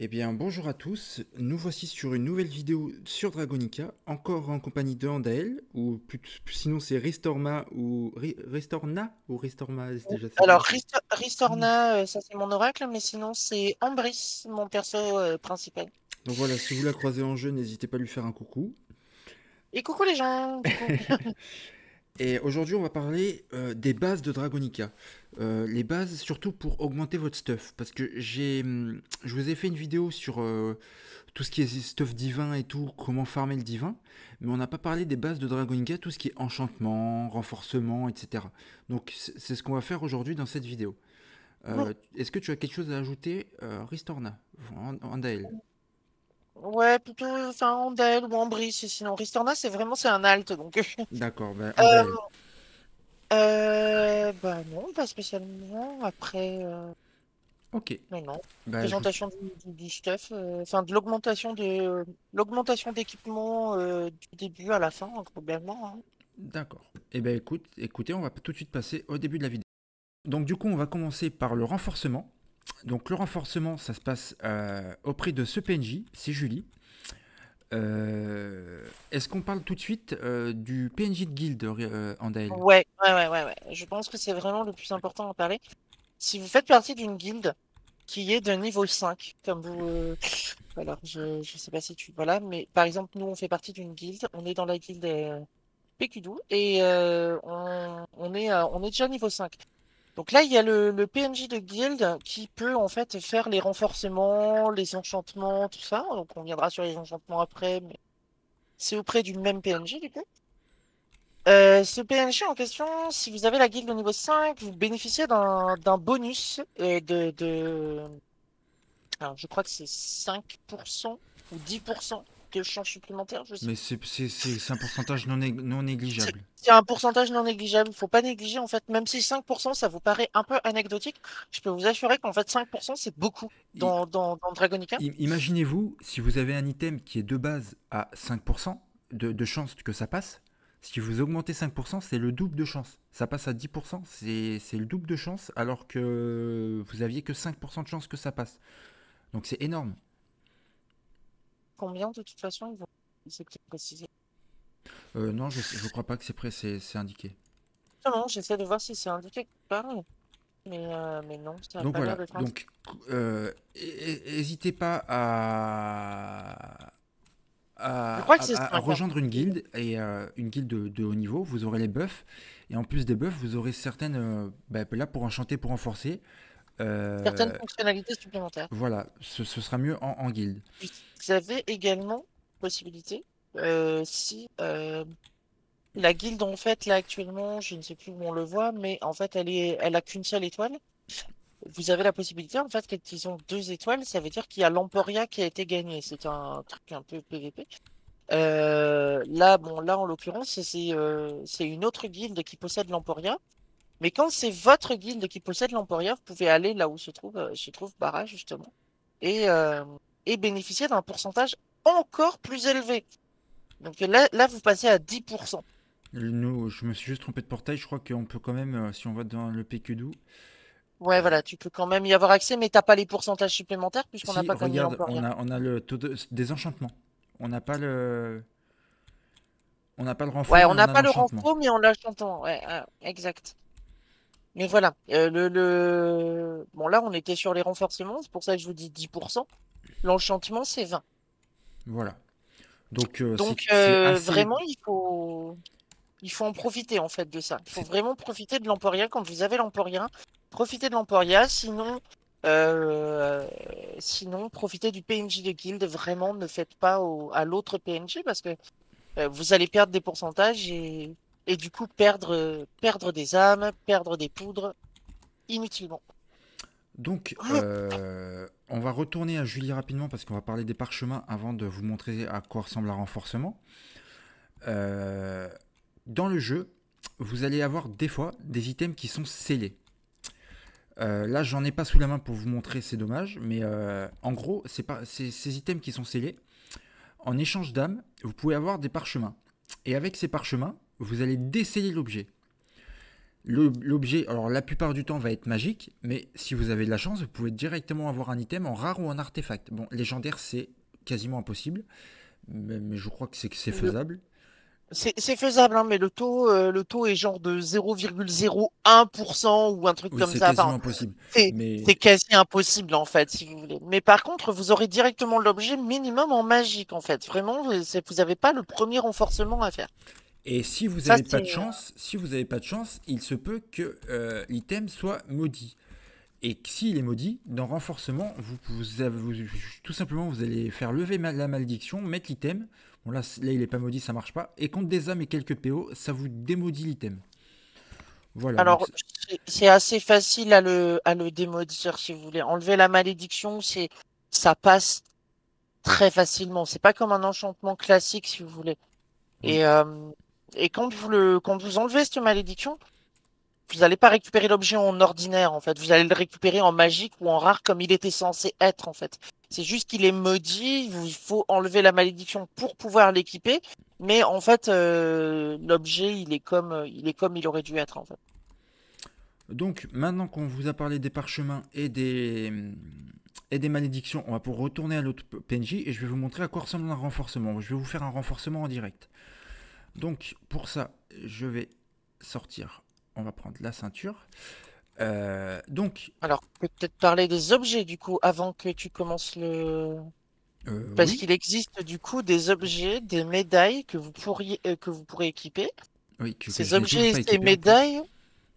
Eh bien, bonjour à tous. Nous voici sur une nouvelle vidéo sur Dragonica, encore en compagnie de Andael, ou sinon c'est Ristorma ou Ristorna ou Ristorma, je sais pas. Alors, Ristorna, ça c'est mon oracle, mais sinon c'est Ambris, mon perso principal. Donc voilà, si vous la croisez en jeu, n'hésitez pas à lui faire un coucou. Et coucou les gens, du coup. Et aujourd'hui, on va parler des bases de Dragonica. Les bases, surtout pour augmenter votre stuff. Parce que je vous ai fait une vidéo sur tout ce qui est stuff divin et tout, comment farmer le divin. Mais on n'a pas parlé des bases de Dragonica, tout ce qui est enchantement, renforcement, etc. Donc c'est ce qu'on va faire aujourd'hui dans cette vidéo. Est-ce que tu as quelque chose à ajouter, Ristorna, Andael? Ouais, plutôt enfin Andel ou Ambris, sinon Ristorna c'est un alt, donc. D'accord, bah, Euh, Andael. bah non, pas spécialement. Après, Ok. non, non. Bah, Présentation du stuff, enfin de l'augmentation d'équipement du début à la fin, hein, globalement, hein. D'accord. Eh bien écoutez, on va tout de suite passer au début de la vidéo. Donc du coup, on va commencer par le renforcement. Donc le renforcement, ça se passe auprès de ce PNJ, c'est Julie. Est-ce qu'on parle tout de suite du PNJ de guilde, Andael? Ouais. Je pense que c'est vraiment le plus important à parler. Si vous faites partie d'une guilde qui est de niveau 5, comme vous... alors, je sais pas si tu... Voilà, mais par exemple, nous, on fait partie d'une guilde. On est dans la guilde Pécudou et on est déjà niveau 5. Donc là, il y a le PNJ de guilde qui peut en fait faire les renforcements, les enchantements, tout ça. Donc on viendra sur les enchantements après, mais c'est auprès du même PNJ du coup. Ce PNJ en question, si vous avez la guilde au niveau 5, vous bénéficiez d'un bonus alors, je crois que c'est 5% ou 10% de chance supplémentaire, je sais Mais plus. c'est un pourcentage non C'est négligeable. c'est un pourcentage non négligeable. Il faut pas négliger, en fait, même si 5%, ça vous paraît un peu anecdotique, je peux vous assurer qu'en fait, 5%, c'est beaucoup I- dans Dragonica. Imaginez-vous si vous avez un item qui est de base à 5% de chance que ça passe. Si vous augmentez 5%, c'est le double de chance. Ça passe à 10%, c'est le double de chance, alors que vous aviez que 5% de chance que ça passe. Donc c'est énorme. Combien, de toute façon, c'est peut-être précisé. Non, je crois pas que c'est indiqué. Non, non, j'essaie de voir si c'est indiqué quelque part, mais non, ça n'a Donc pas l'air voilà, d'être indiqué. donc n'hésitez pas Je crois que c'est à 5, hein. rejoindre une guilde, et une guilde de haut niveau, vous aurez les buffs, et en plus des buffs, vous aurez certaines, là pour enchanter, pour renforcer, Certaines euh, fonctionnalités supplémentaires. voilà, ce sera mieux en guilde. Vous avez également possibilité, si la guilde en fait là actuellement, je ne sais plus où on le voit, mais en fait elle a qu'une seule étoile. Vous avez la possibilité en fait qu'ils ont deux étoiles, ça veut dire qu'il y a l'Emporia qui a été gagné. C'est un truc un peu PVP. Là bon là en l'occurrence c'est une autre guilde qui possède l'Emporia. Mais quand c'est votre guilde qui possède l'Emporia, vous pouvez aller là où se trouve Bara justement et euh, et bénéficier d'un pourcentage encore plus élevé. Donc là vous passez à 10%. Nous, je me suis juste trompé de portail, je crois qu'on peut quand même, si on va dans le PQDO, Ouais, voilà, tu peux quand même y avoir accès, mais t'as pas les pourcentages supplémentaires puisqu'on n'a si, pas gagné regarde, l'Emporia. on a le taux des enchantements. On n'a pas on n'a pas le renfort, Ouais, mais on on n'a a pas le l'enchantement. renfort, mais on l'a chantant. Ouais, exact. Mais voilà, bon là, on était sur les renforcements, c'est pour ça que je vous dis 10%. L'enchantement, c'est 20. Voilà. Donc Donc c'est assez. vraiment, il faut en profiter en fait de ça. Il faut c'est- vraiment profiter de l'Emporia quand vous avez l'Emporia. Profitez de l'Emporia, euh, sinon profitez du PNJ de guild. Vraiment, ne faites pas à l'autre PNJ parce que vous allez perdre des pourcentages et du coup perdre des âmes, perdre des poudres inutilement. Donc, on va retourner à Julie rapidement parce qu'on va parler des parchemins avant de vous montrer à quoi ressemble un renforcement. Euh, Dans le jeu, vous allez avoir des fois des items qui sont scellés. Là, j'en ai pas sous la main pour vous montrer, c'est dommage, mais en gros, c'est pas ces items qui sont scellés. En échange d'âmes, vous pouvez avoir des parchemins. Et avec ces parchemins, vous allez déceler l'objet. L'objet, alors la plupart du temps va être magique, mais si vous avez de la chance, vous pouvez directement avoir un item en rare ou en artefact. Bon, légendaire, c'est quasiment impossible, mais je crois que c'est Le- faisable. C'est faisable, hein, mais le taux est genre de 0,01% ou un truc Oui, comme c'est ça. Enfin, quasiment impossible. c'est Mais quasi impossible en fait, si vous voulez. Mais par contre, vous aurez directement l'objet minimum en magique en fait. Vraiment, vous n'avez pas le premier renforcement à faire. et si vous Ça, n'avez pas c'est de chance, si vous n'avez pas de chance, il se peut que l'item soit maudit. Et s'il est maudit, dans renforcement, tout simplement, vous allez faire lever la malédiction, mettre l'item. Bon, là, il n'est pas maudit, ça marche pas. Et contre des âmes et quelques PO, ça vous démaudit l'item. Voilà, donc alors c'est assez facile à le démaudire si vous voulez. Enlever la malédiction, ça passe très facilement. C'est pas comme un enchantement classique si vous voulez. oui. Et et quand vous enlevez cette malédiction, vous n'allez pas récupérer l'objet en ordinaire, en fait. Vous allez le récupérer en magique ou en rare comme il était censé être, en fait. C'est juste qu'il est maudit, il faut enlever la malédiction pour pouvoir l'équiper. Mais en fait, l'objet, il est comme il aurait dû être, en fait. Donc, maintenant qu'on vous a parlé des parchemins et des malédictions, on va pouvoir retourner à l'autre PNJ et je vais vous montrer à quoi ressemble un renforcement. Je vais vous faire un renforcement en direct. Donc, pour ça, je vais sortir. On va prendre la ceinture. Donc, Alors, peut-être parler des objets, du coup, avant que tu commences le... Parce oui, qu'il existe, du coup, des objets, des médailles que vous pourrez équiper. oui, que Ces je n'ai toujours objets et pas ces équipé en plus. médailles,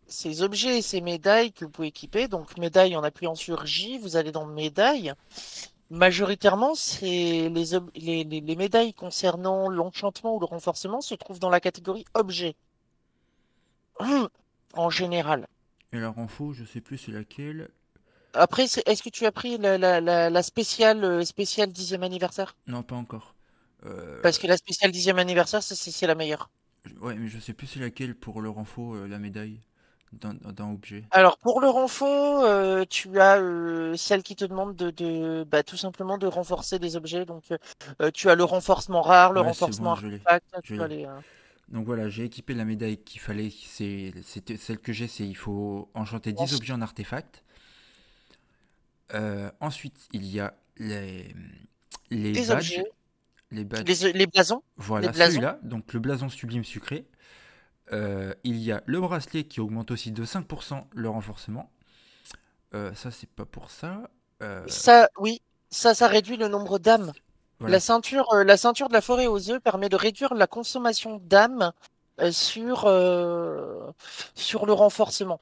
Ces objets et ces médailles que vous pouvez équiper, donc médailles en appuyant sur J, vous allez dans médailles. Majoritairement, c'est les médailles concernant l'enchantement ou le renforcement se trouvent dans la catégorie objet, en général. Et la renfo, je sais plus c'est laquelle. Après, est-ce que tu as pris la spéciale, spéciale 10e anniversaire? Non, pas encore. Parce Euh, que la spéciale 10e anniversaire, c'est la meilleure. ouais, mais je sais plus c'est laquelle pour le renfo, la médaille dans objet. Alors, pour le renfort, tu as celle qui te demande bah, tout simplement de renforcer des objets. Donc, tu as le renforcement rare, le Ouais, c'est renforcement bon, je l'ai. artefact. Je Tu as l'ai. les, Donc voilà, j'ai équipé la médaille qu'il fallait. C'était celle que j'ai, c'est il faut enchanter 10 ensuite, objets en artefact. Ensuite, il y a les des badges. objets, Les badges, les voilà, blasons. celui-là. Donc le blason sublime sucré. Il y a le bracelet qui augmente aussi de 5% le renforcement. Ça, c'est pas pour ça. Euh, Ça, oui, ça réduit le nombre d'âmes. voilà, La ceinture de la forêt aux œufs permet de réduire la consommation d'âmes euh, sur, euh, sur le renforcement.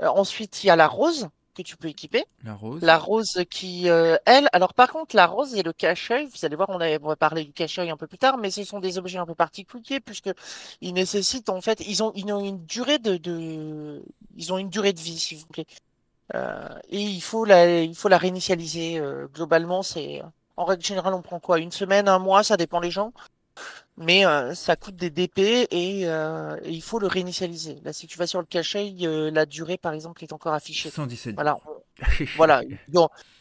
Ensuite, il y a la rose que tu peux équiper. la rose. La rose qui, elle, alors par contre, la rose et le cache-œil, vous allez voir, on va parler du cache-œil un peu plus tard, mais ce sont des objets un peu particuliers puisque ils nécessitent en fait, ils ont une durée ils ont une durée de vie, si vous voulez. Et il faut la réinitialiser. Globalement, en règle générale, on prend quoi? Une semaine, un mois, ça dépend les gens, mais ça coûte des DP et il faut le réinitialiser. Là, si tu vas sur le cache-œil, la durée, par exemple, est encore affichée. 117 Voilà, jours. voilà,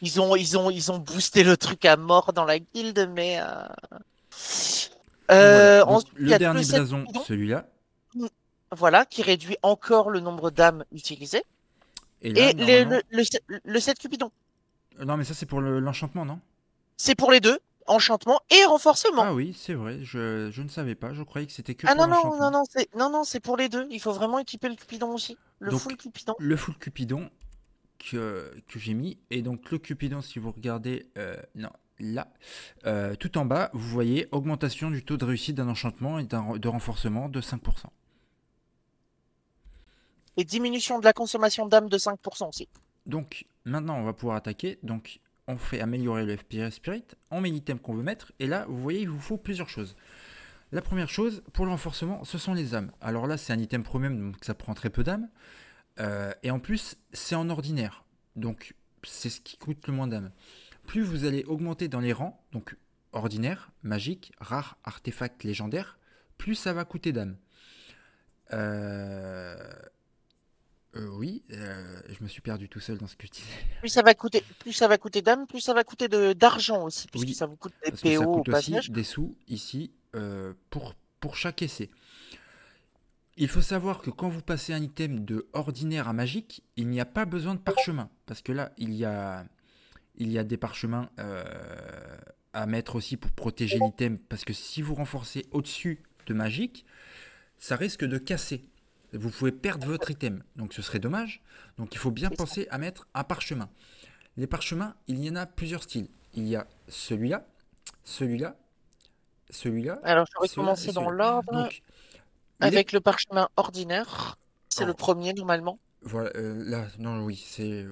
ils ont boosté le truc à mort dans la guilde, mais Donc voilà. Donc ensuite il y le a le dernier set blason, Cupidon, celui-là. voilà, qui réduit encore le nombre d'âmes utilisées, Et là, et normalement. le set Cupidon, Non, mais ça, c'est pour l'enchantement, non? c'est pour les deux, enchantement et renforcement. Ah oui, c'est vrai. Je ne savais pas. Je croyais que c'était que Ah pour non non non l'enchantement. non, c'est pour les deux. Il faut vraiment équiper le Cupidon aussi, le full Donc Cupidon. le full Cupidon que j'ai mis. Et donc le Cupidon, si vous regardez, non, là, tout en bas, vous voyez augmentation du taux de réussite d'un enchantement et de renforcement de 5%. Et diminution de la consommation d'âmes de 5% aussi. Donc maintenant, on va pouvoir attaquer. Donc on fait améliorer le FPS Spirit, on met l'item qu'on veut mettre. Et là, vous voyez, il vous faut plusieurs choses. La première chose, pour le renforcement, ce sont les âmes. Alors là, c'est un item premium, donc ça prend très peu d'âmes. Et en plus, c'est en ordinaire. Donc c'est ce qui coûte le moins d'âmes. Plus vous allez augmenter dans les rangs, donc ordinaire, magique, rare, artefact, légendaire, plus ça va coûter d'âme. Euh, oui, je me suis perdu tout seul dans ce que je disais. Plus ça va coûter d'âmes, plus ça va coûter d'argent aussi, puisque Oui, ça vous coûte des parce que ça PO au coûte aussi passage. des sous ici pour chaque essai. Il faut savoir que quand vous passez un item de ordinaire à magique, il n'y a pas besoin de parchemin. Parce que là, il y a des parchemins à mettre aussi pour protéger l'item. Parce que si vous renforcez au-dessus de magique, ça risque de casser. Vous pouvez perdre votre item. Donc ce serait dommage. Donc il faut bien C'est ça. penser à mettre un parchemin. Les parchemins, il y en a plusieurs styles. Il y a celui-là, celui-là, celui-là, Alors, je vais celui-là et commencer dans celui-là. l'ordre Donc, les... avec le parchemin ordinaire. C'est le oh, premier normalement. voilà, là, non, oui, c'est...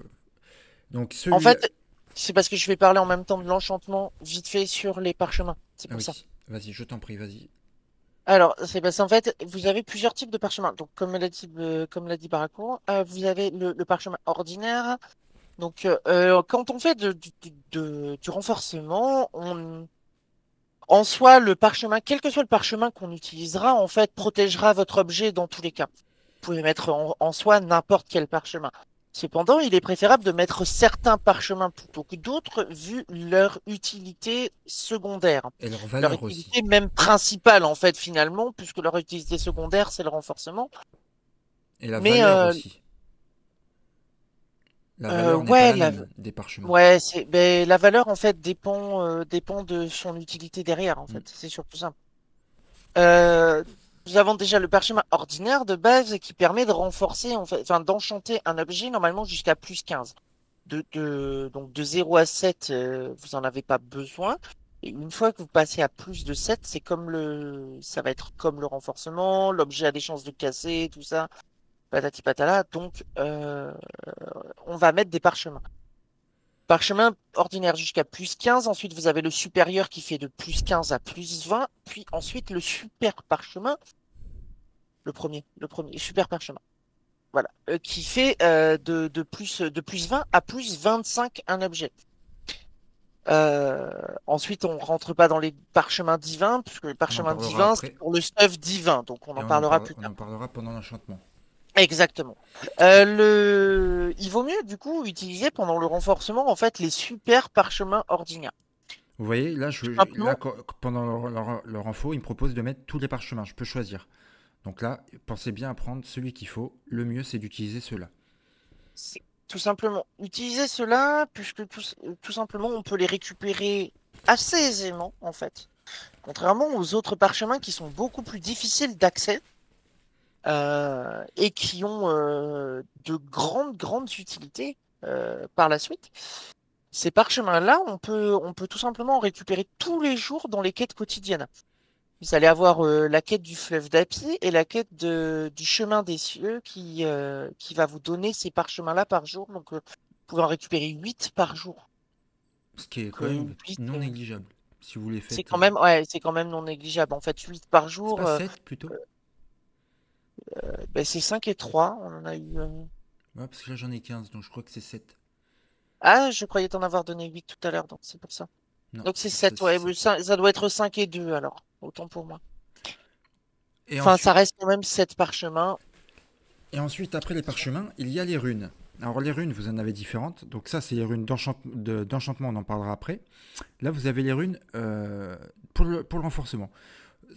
Donc En celui-là... fait, c'est parce que je vais parler en même temps de l'enchantement vite fait sur les parchemins. C'est Ah pour ça. oui, vas-y, je t'en prie, vas-y. Alors, c'est parce qu'en fait, vous avez plusieurs types de parchemins. Donc, comme l'a dit Barakour, vous avez le parchemin ordinaire. Donc, quand on fait du renforcement, en soi, le parchemin, quel que soit le parchemin qu'on utilisera, en fait, protégera votre objet dans tous les cas. Vous pouvez mettre en soi n'importe quel parchemin. Cependant, il est préférable de mettre certains parchemins plutôt que d'autres, vu leur utilité secondaire. Et leur Leur valeur aussi. utilité même principale, en fait, finalement, puisque leur utilité secondaire, c'est le renforcement. Et la Mais valeur aussi. La valeur n'est pas ouais, la même des parchemins. ouais, ben, la valeur, en fait, dépend de son utilité derrière, en Mm. fait. C'est surtout ça. Euh, Nous avons déjà le parchemin ordinaire de base qui permet de renforcer, en fait, enfin, d'enchanter un objet normalement jusqu'à plus 15. Donc de 0 à 7, vous en avez pas besoin. Et une fois que vous passez à plus de 7, ça va être comme le renforcement, l'objet a des chances de casser, tout ça, patati patala. Donc, on va mettre des parchemins. Parchemin ordinaire jusqu'à plus 15. Ensuite, vous avez le supérieur qui fait de plus 15 à plus 20. Puis ensuite, le super parchemin, le premier super parchemin. Voilà. Qui fait de plus 20 à plus 25 un objet. Ensuite, on rentre pas dans les parchemins divins, puisque les On en parchemins parlera divins, c'est après. pour le stuff divin. Donc, on Et en parlera plus on tard. en parlera pendant l'enchantement. Exactement. Il vaut mieux, du coup, utiliser pendant le renforcement, en fait, les super parchemins ordinaires. Vous voyez, là, Tout là simplement, pendant leur info, ils me proposent de mettre tous les parchemins. Je peux choisir. Donc là, pensez bien à prendre celui qu'il faut. Le mieux, c'est d'utiliser ceux-là. tout simplement, utiliser cela, puisque tout simplement, on peut les récupérer assez aisément, en fait. Contrairement aux autres parchemins qui sont beaucoup plus difficiles d'accès et qui ont de grandes utilités par la suite. Ces parchemins-là, on peut tout simplement en récupérer tous les jours dans les quêtes quotidiennes. Vous allez avoir la quête du fleuve d'Api et la quête du chemin des cieux qui va vous donner ces parchemins-là par jour. Donc, vous pouvez en récupérer 8 par jour. Ce qui est Donc, quand même 8, non négligeable. Si vous les c'est faites... quand même, ouais, c'est quand même non négligeable. En fait, 8 par C'est jour, pas 7 plutôt? ben, c'est 5 et 3. On en a eu. Ouais, parce que là, j'en ai 15, donc je crois que c'est 7. Ah, je croyais t'en avoir donné 8 tout à l'heure, donc c'est pour ça. Non, Donc, c'est c'est 7, ouais. Mais 7. ça doit être 5 et 2 alors. Autant pour moi. Et Enfin, ça ensuite, reste quand même 7 parchemins. et ensuite, après les parchemins, il y a les runes. Alors les runes, vous en avez différentes. Donc ça, c'est les runes d'enchantement, on en parlera après. Là, vous avez les runes pour le renforcement.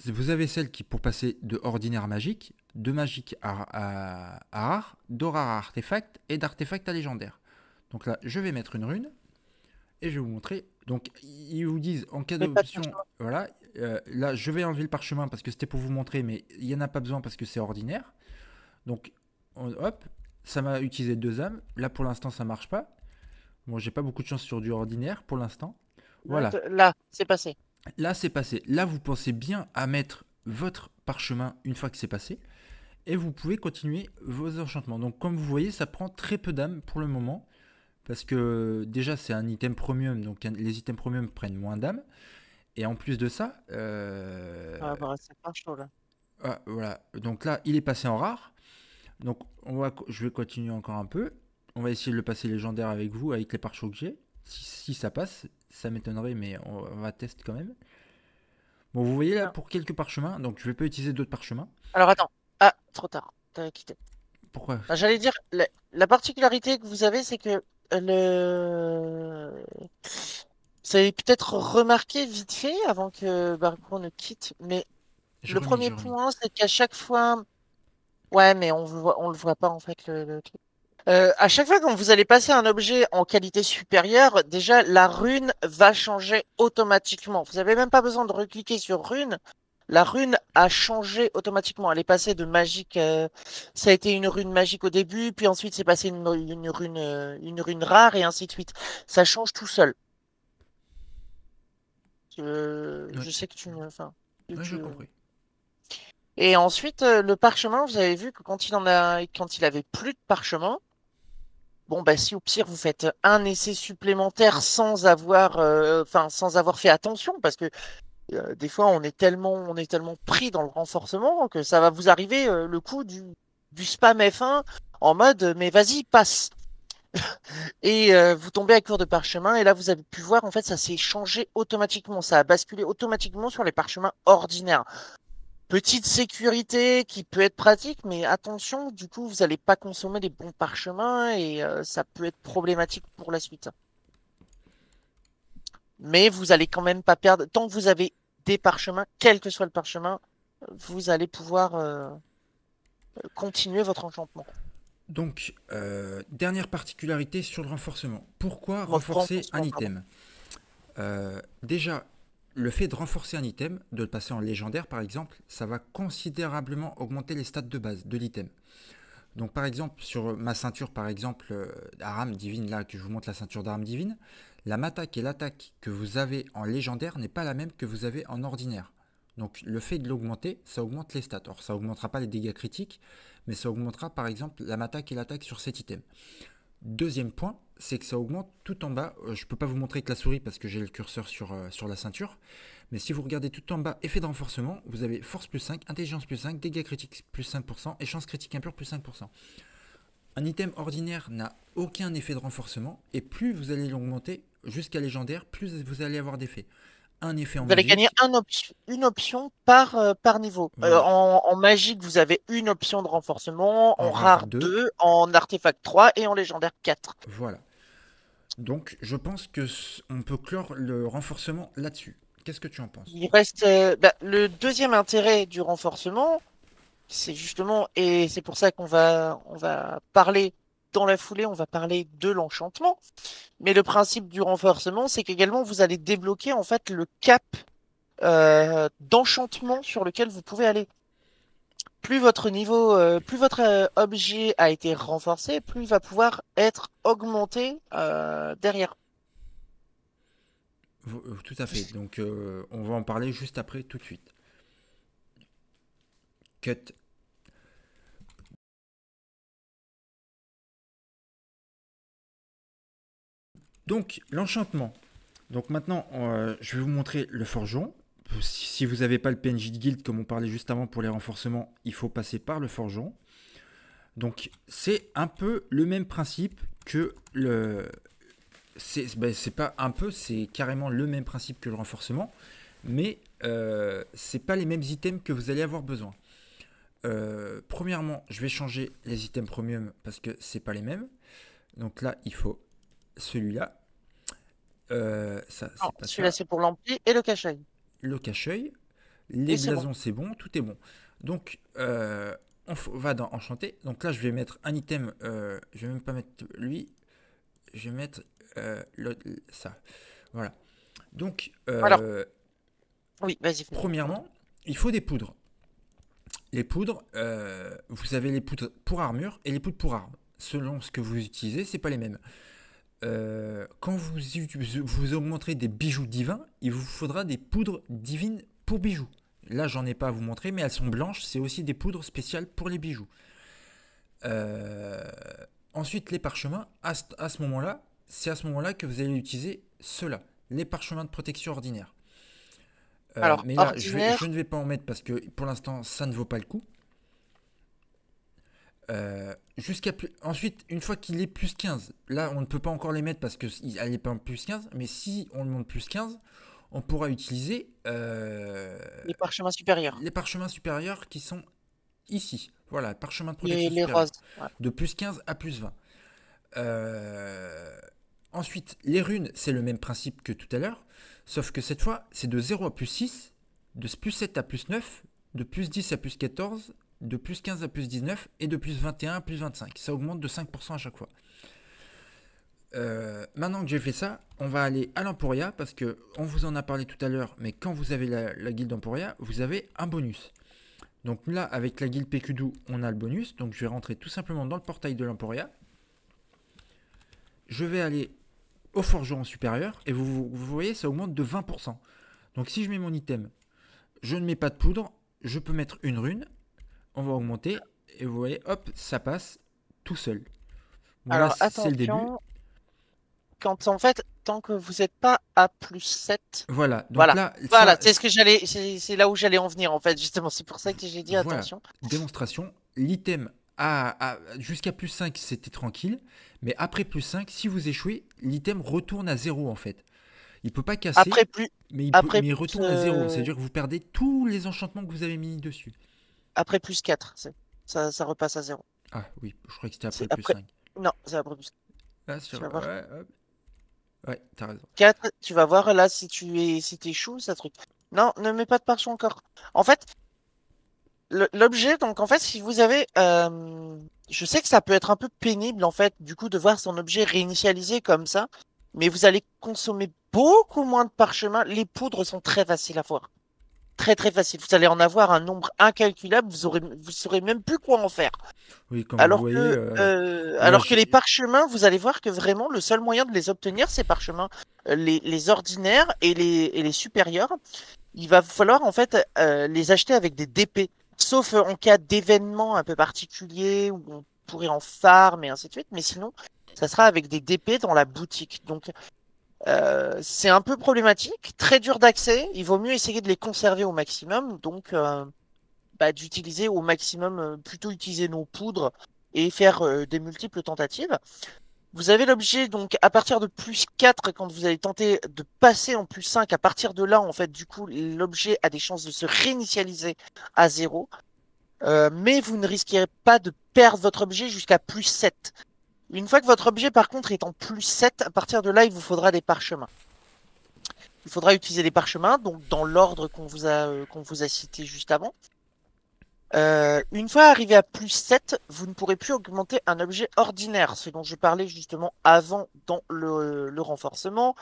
Vous avez celles qui, pour passer de ordinaire à magique, de magique à rare, de rare à artefact et d'artefact à légendaire. Donc là, je vais mettre une rune et je vais vous montrer. Donc, ils vous disent en cas Mais pas de d'option, parchemin. voilà, là, je vais enlever le parchemin parce que c'était pour vous montrer, mais il n'y en a pas besoin parce que c'est ordinaire. Donc, hop, ça m'a utilisé 2 âmes. Là, pour l'instant, ça marche pas. Bon, j'ai pas beaucoup de chance sur du ordinaire pour l'instant. Voilà. Là, c'est passé. Là, c'est passé. Là, vous pensez bien à mettre votre parchemin une fois que c'est passé. Et vous pouvez continuer vos enchantements. Donc, comme vous voyez, ça prend très peu d'âmes pour le moment. Parce que déjà, c'est un item premium. Donc, les items premium prennent moins d'âmes. Et en plus de ça, Ah, bah, c'est pas chaud là. ah, voilà. Donc là, il est passé en rare. Donc, je vais continuer encore un peu. On va essayer de le passer légendaire avec vous, avec les pare-chocs que j'ai. Si ça passe, ça m'étonnerait, mais on va tester quand même. Bon, vous voyez là, Non. pour quelques parchemins, donc je vais pas utiliser d'autres parchemins. Alors attends. Ah, trop tard. T'as quitté. Pourquoi? Ah, j'allais dire, la particularité que vous avez, c'est que le... Vous avez peut-être remarqué vite fait, avant que Barco ne quitte, mais J'ai le remis, premier j'ai remis. point, c'est qu'à chaque fois Ouais, mais on le voit pas en fait le truc. À chaque fois que vous allez passer un objet en qualité supérieure, déjà la rune va changer automatiquement. Vous n'avez même pas besoin de recliquer sur rune. La rune a changé automatiquement. Elle est passée de magique. Ça a été une rune magique au début, puis ensuite c'est passé une rune rare et ainsi de suite. Ça change tout seul. Ouais, Je sais que tu me. Enfin, que ouais, j'ai tu. compris. Et ensuite, le parchemin, vous avez vu que quand il avait plus de parchemin. Bon, bah, si au pire vous faites un essai supplémentaire sans avoir fait attention, parce que des fois on est tellement pris dans le renforcement que ça va vous arriver le coup du spam F1 en mode mais vas-y, passe. Et vous tombez à court de parchemin, et là vous avez pu voir, en fait, ça s'est changé automatiquement, ça a basculé automatiquement sur les parchemins ordinaires. Petite sécurité qui peut être pratique, mais attention, du coup, vous n'allez pas consommer les bons parchemins et ça peut être problématique pour la suite. Mais vous allez quand même pas perdre. Tant que vous avez des parchemins, quel que soit le parchemin, vous allez pouvoir continuer votre enchantement. Donc, dernière particularité sur le renforcement. Pourquoi Votre renforcer un renforcement, pardon. item? Déjà, le fait de renforcer un item, de le passer en légendaire par exemple, ça va considérablement augmenter les stats de base de l'item. Donc par exemple, sur ma ceinture par exemple, d'Aram Divine, là que je vous montre la ceinture d'Aram Divine, la m'attaque et l'attaque que vous avez en légendaire n'est pas la même que vous avez en ordinaire. Donc le fait de l'augmenter, ça augmente les stats. Alors ça augmentera pas les dégâts critiques, mais ça augmentera par exemple la m'attaque et l'attaque sur cet item. Deuxième point, c'est que ça augmente tout en bas. Je ne peux pas vous montrer avec la souris parce que j'ai le curseur sur la ceinture. Mais si vous regardez tout en bas, effet de renforcement, vous avez force plus 5, intelligence plus 5, dégâts critiques plus 5% et chance critique impure plus 5%. Un item ordinaire n'a aucun effet de renforcement, et plus vous allez l'augmenter jusqu'à légendaire, plus vous allez avoir d'effets. Un effet en Vous allez gagner magique, une option par niveau. voilà, En magique, vous avez une option de renforcement, en en rare rare 2, 2, en artefact 3 et en légendaire 4. voilà. Donc je pense que on peut clore le renforcement là-dessus. Qu'est-ce que tu en penses? Il reste le deuxième intérêt du renforcement, c'est justement, et c'est pour ça on va parler dans la foulée, on va parler de l'enchantement. Mais le principe du renforcement, c'est qu'également vous allez débloquer en fait le cap d'enchantement sur lequel vous pouvez aller. Plus votre objet a été renforcé, plus il va pouvoir être augmenté derrière. Tout à fait. Donc on va en parler juste après, tout de suite. Cut. Donc l'enchantement. Donc maintenant, je vais vous montrer le forgeron. Si vous n'avez pas le PNJ de guild, comme on parlait juste avant pour les renforcements, il faut passer par le forgeron. Donc c'est un peu le même principe que le... C'est pas un peu, c'est carrément le même principe que le renforcement, mais c'est pas les mêmes items que vous allez avoir besoin. Premièrement, je vais changer les items premium parce que c'est pas les mêmes. Donc là, il faut celui-là. Ça, Non, c'est pas celui-là ça. c'est pour l'ampli et le cache-œil. Le cache-œil. Les Et c'est bon. blasons, c'est bon, tout est bon. Donc, on va dans Enchanté. Donc là, je vais mettre un item. Je vais même pas mettre lui. Je vais mettre ça. Voilà. Donc, Alors, oui, vas-y, vas-y. premièrement, il faut des poudres. Les poudres, vous avez les poudres pour armure et les poudres pour armes. Selon ce que vous utilisez, c'est pas les mêmes. Quand vous augmenterez des bijoux divins, il vous faudra des poudres divines pour bijoux. Là, j'en ai pas à vous montrer, mais elles sont blanches. C'est aussi des poudres spéciales pour les bijoux. Euh, Ensuite, les parchemins. À ce moment-là, c'est à ce moment-là que vous allez utiliser ceux-là, les parchemins de protection ordinaire. Alors, Mais là, je ordinaire, ne vais pas en mettre parce que pour l'instant, ça ne vaut pas le coup. Ensuite, une fois qu'il est plus 15, là on ne peut pas encore les mettre parce qu'elle n'est pas en plus 15, mais si on le monte plus 15, on pourra utiliser les parchemins supérieurs. les parchemins supérieurs qui sont ici. Voilà, parchemin de protection Les roses. supérieure. Ouais. De plus 15 à plus 20. Euh, Ensuite, les runes, c'est le même principe que tout à l'heure, sauf que cette fois, c'est de 0 à plus 6, de plus 7 à plus 9, de plus 10 à plus 14, de plus 15 à plus 19 et de plus 21 à plus 25. Ça augmente de 5% à chaque fois. Maintenant que j'ai fait ça, on va aller à l'Emporia parce que on vous en a parlé tout à l'heure, mais quand vous avez la guilde Emporia, vous avez un bonus. Donc là, avec la guilde PQDO, on a le bonus. Donc je vais rentrer tout simplement dans le portail de l'Emporia. Je vais aller au forgeron supérieur et vous voyez, ça augmente de 20%. Donc si je mets mon item, je ne mets pas de poudre, je peux mettre une rune, on va augmenter et vous voyez, hop, ça passe tout seul. Voilà, Alors c'est le début. attention, quand en fait, tant que vous n'êtes pas à plus 7, Voilà, donc voilà. là, Voilà, ça, c'est ce que j'allais, c'est là où j'allais en venir en fait, justement. C'est pour ça que j'ai dit voilà, attention. démonstration. L'item jusqu'à plus 5, c'était tranquille. Mais après plus 5, si vous échouez, l'item retourne à 0 en fait. Il peut pas casser, Après plus, mais après il plus, retourne à 0. C'est-à-dire que vous perdez tous les enchantements que vous avez mis dessus. après plus 4, ça repasse à 0. Ah oui, je crois que c'était après C'est le plus après, 5. non, c'est après plus. Ah, Tu sur... vas voir. Ouais, hop. Ouais, t'as raison. 4, tu vas voir là si t'échoues, ça truc. Non, ne mets pas de parche encore. En fait, l'objet, donc en fait, si vous avez, je sais que ça peut être un peu pénible en fait, du coup, de voir son objet réinitialisé comme ça, mais vous allez consommer beaucoup moins de parchemin. Les poudres sont très faciles à voir, très très faciles. Vous allez en avoir un nombre incalculable. Vous saurez même plus quoi en faire. Oui, comme vous voyez, là, Alors que les parchemins, vous allez voir que vraiment le seul moyen de les obtenir, ces parchemins, les ordinaires et les supérieurs, il va falloir en fait les acheter avec des DP. Sauf en cas d'événements un peu particuliers où on pourrait en farm et ainsi de suite. Mais sinon, ça sera avec des DP dans la boutique. Donc c'est un peu problématique, très dur d'accès. Il vaut mieux essayer de les conserver au maximum. Donc d'utiliser au maximum, plutôt utiliser nos poudres et faire des multiples tentatives. Vous avez l'objet donc à partir de plus 4 quand vous allez tenter de passer en plus 5. À partir de là, en fait, du coup, l'objet a des chances de se réinitialiser à 0. Mais vous ne risquerez pas de perdre votre objet jusqu'à plus 7. Une fois que votre objet, par contre, est en plus 7, à partir de là, il vous faudra des parchemins. Il faudra utiliser des parchemins, donc dans l'ordre qu'on vous a cité juste avant. Une fois arrivé à plus 7, vous ne pourrez plus augmenter un objet ordinaire, ce dont je parlais justement avant dans le renforcement.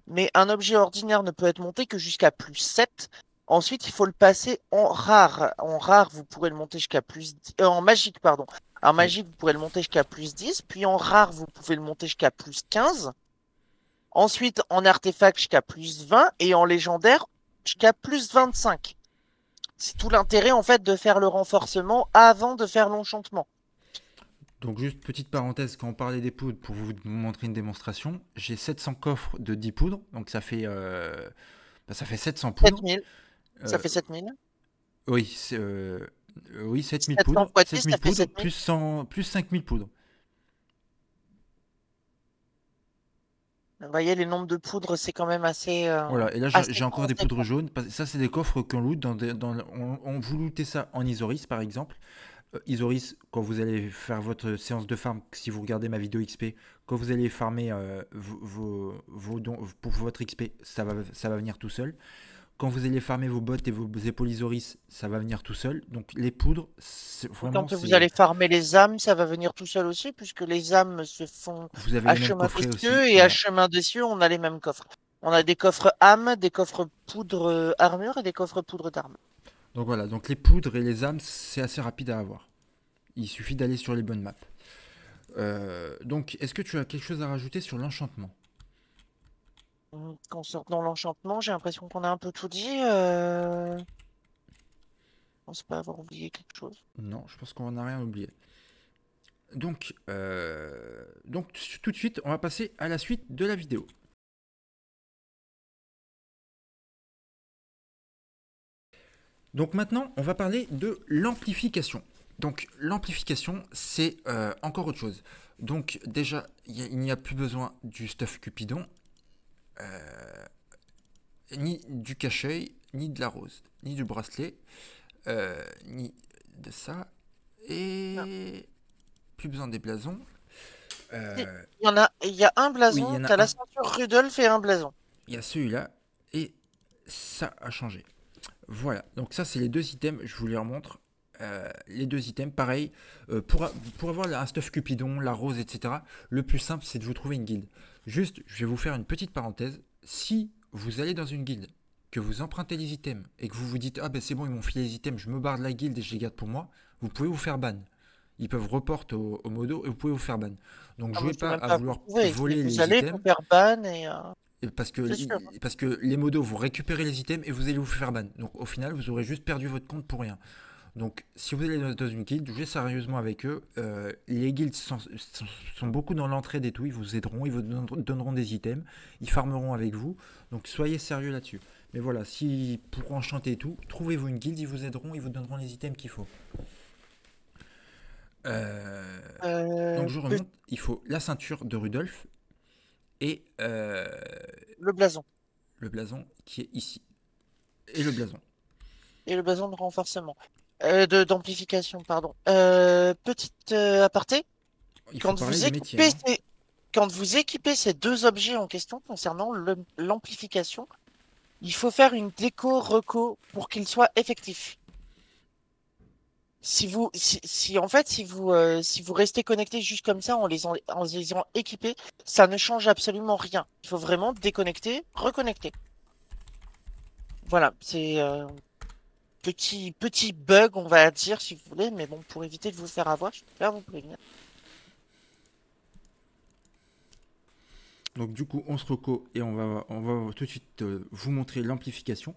Mais un objet ordinaire ne peut être monté que jusqu'à plus 7. Ensuite, il faut le passer en rare. En rare, vous pourrez le monter jusqu'à plus 10. En magique, pardon. En oui. magique, vous pourrez le monter jusqu'à plus 10. Puis en rare, vous pouvez le monter jusqu'à plus 15. Ensuite, en artefact, jusqu'à plus 20. Et en légendaire, jusqu'à plus 25. C'est tout l'intérêt en fait de faire le renforcement avant de faire l'enchantement. Donc juste petite parenthèse, quand on parlait des poudres, pour vous montrer une démonstration, j'ai 700 coffres de 10 poudres, donc ça fait 700 poudres. 7000, ça Euh, fait 7000. oui, oui, 7000 700 poudres, fois 10, 7000 ça fait poudres, 7000. plus 100, plus 5000 poudres. Vous voyez, les nombres de poudres, c'est quand même Voilà, et là assez j'ai encore des poudres conséquent. jaunes. Ça, c'est des coffres qu'on loot vous lootez ça en Isoris par exemple. Isoris, quand vous allez faire votre séance de farm, si vous regardez ma vidéo XP, quand vous allez farmer vos dons pour votre XP, ça va venir tout seul. Quand vous allez farmer vos bottes et vos épaules Isoris, ça va venir tout seul. Donc les poudres, Et vraiment, quand vous allez farmer les âmes, ça va venir tout seul aussi, puisque les âmes se font vous avez à les mêmes chemin coffrets des aussi. cieux, et à Voilà. chemin des cieux, on a les mêmes coffres. On a des coffres âmes, des coffres poudre armure et des coffres poudre d'armes. Donc voilà, donc les poudres et les âmes, c'est assez rapide à avoir. Il suffit d'aller sur les bonnes maps. Donc, est-ce que tu as quelque chose à rajouter sur l'enchantement? Concernant l'enchantement, j'ai l'impression qu'on a un peu tout dit. Je pense pas avoir oublié quelque chose. Non, je pense qu'on n'a rien oublié. Donc, tout de suite, on va passer à la suite de la vidéo. Donc maintenant, on va parler de l'amplification. Donc l'amplification, c'est encore autre chose. Donc déjà, il n'y a plus besoin du stuff Cupidon, ni du cache-œil, ni de la rose, ni du bracelet, ni de ça, Non. et plus besoin des blasons. Si, il y a un Oui, il y blason, en a t'as la un. ceinture Rudolph et un blason. Il y a celui-là, et ça a changé. Voilà, donc ça c'est les deux items, je vous les remontre. les deux items, pareil, pour avoir un stuff Cupidon, la rose, etc., le plus simple, c'est de vous trouver une guilde. Juste, je vais vous faire une petite parenthèse. Si vous allez dans une guilde, que vous empruntez les items, et que vous vous dites, ah ben c'est bon, ils m'ont filé les items, je me barre de la guilde et je les garde pour moi, vous pouvez vous faire ban. Ils peuvent report au modo et vous pouvez vous faire ban. Donc Ah, moi, jouez je peux pas même à pas vous vouloir trouver. voler Vous les allez pour items, faire ban et parce que, c'est sûr. parce que les modos vont récupérer les items et vous allez vous faire ban. Donc au final, vous aurez juste perdu votre compte pour rien. Donc, si vous allez dans une guilde, jouez sérieusement avec eux. Les guildes sont beaucoup dans l'entraide et tout. Ils vous aideront, ils vous donneront des items, ils farmeront avec vous. Donc, soyez sérieux là-dessus. Mais voilà, si pour enchanter et tout, trouvez-vous une guilde, ils vous aideront, ils vous donneront les items qu'il faut. Euh, donc, je Pe- remonte. Il faut la ceinture de Rudolf et le blason. le blason qui est ici. Et le blason. Et le blason de renforcement. D'amplification, pardon. Petite aparté. Il faut Quand parler vous des métiers. équipez Hein. quand vous équipez ces deux objets en question concernant l'amplification, il faut faire une déco reco pour qu'il soit effectif. En fait, si vous restez connecté juste comme ça en les ayant équipés, ça ne change absolument rien. Il faut vraiment déconnecter, reconnecter. Voilà, c'est petit bug, on va dire, si vous voulez, mais bon, pour éviter de vous faire avoir, je préfère vous prévenir. Donc du coup, on se reco et on va tout de suite vous montrer l'amplification.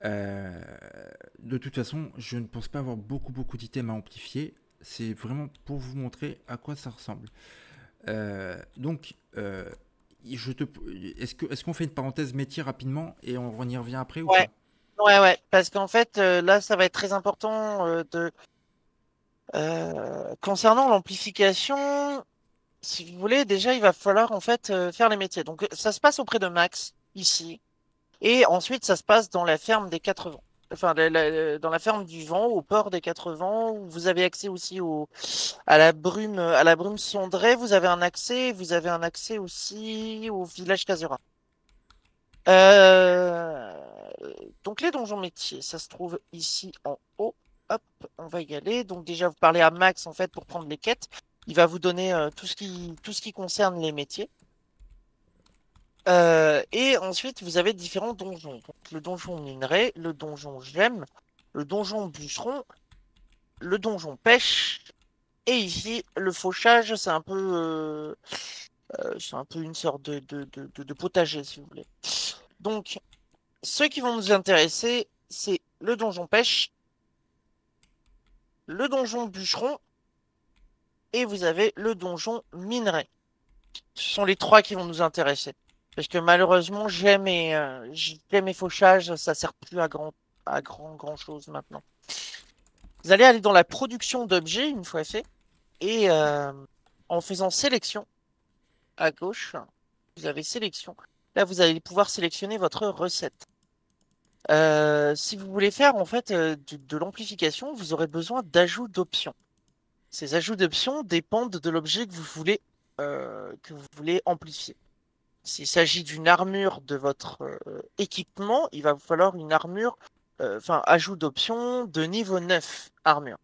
Euh, de toute façon, je ne pense pas avoir beaucoup d'items à amplifier. C'est vraiment pour vous montrer à quoi ça ressemble. Donc, je te, est-ce qu'on fait une parenthèse métier rapidement et on y revient après ou Ouais, pas? ouais, parce qu'en fait, là, ça va être très important concernant l'amplification. Si vous voulez, déjà, il va falloir en fait faire les métiers. Donc, ça se passe auprès de Max, ici. Et ensuite, ça se passe dans la ferme des Quatre Vents. Enfin, dans la ferme du vent, au port des Quatre Vents, où vous avez accès aussi à la brume cendrée. Vous avez un accès aussi au village Kazura. Euh, Donc, les donjons métiers, ça se trouve ici en haut. Hop, on va y aller. Donc, déjà, vous parlez à Max, en fait, pour prendre les quêtes. Il va vous donner tout ce qui concerne les métiers. Et ensuite, vous avez différents donjons. Donc, le donjon minerai, le donjon gemme, le donjon bûcheron, le donjon pêche. Et ici, le fauchage, c'est un peu une sorte de potager, si vous voulez. Donc, ceux qui vont nous intéresser, c'est le donjon pêche, le donjon bûcheron, et vous avez le donjon minerai. Ce sont les trois qui vont nous intéresser. Parce que malheureusement, j'aime et fauchage, ça sert plus à grand chose maintenant. Vous allez aller dans la production d'objets une fois fait, et en faisant sélection à gauche, vous avez sélection. Là, vous allez pouvoir sélectionner votre recette. Si vous voulez faire en fait de l'amplification, vous aurez besoin d'ajouts d'options. Ces ajouts d'options dépendent de l'objet que vous voulez amplifier. S'il s'agit d'une armure de votre équipement, il va vous falloir une armure, enfin, ajout d'option de niveau 9 armure.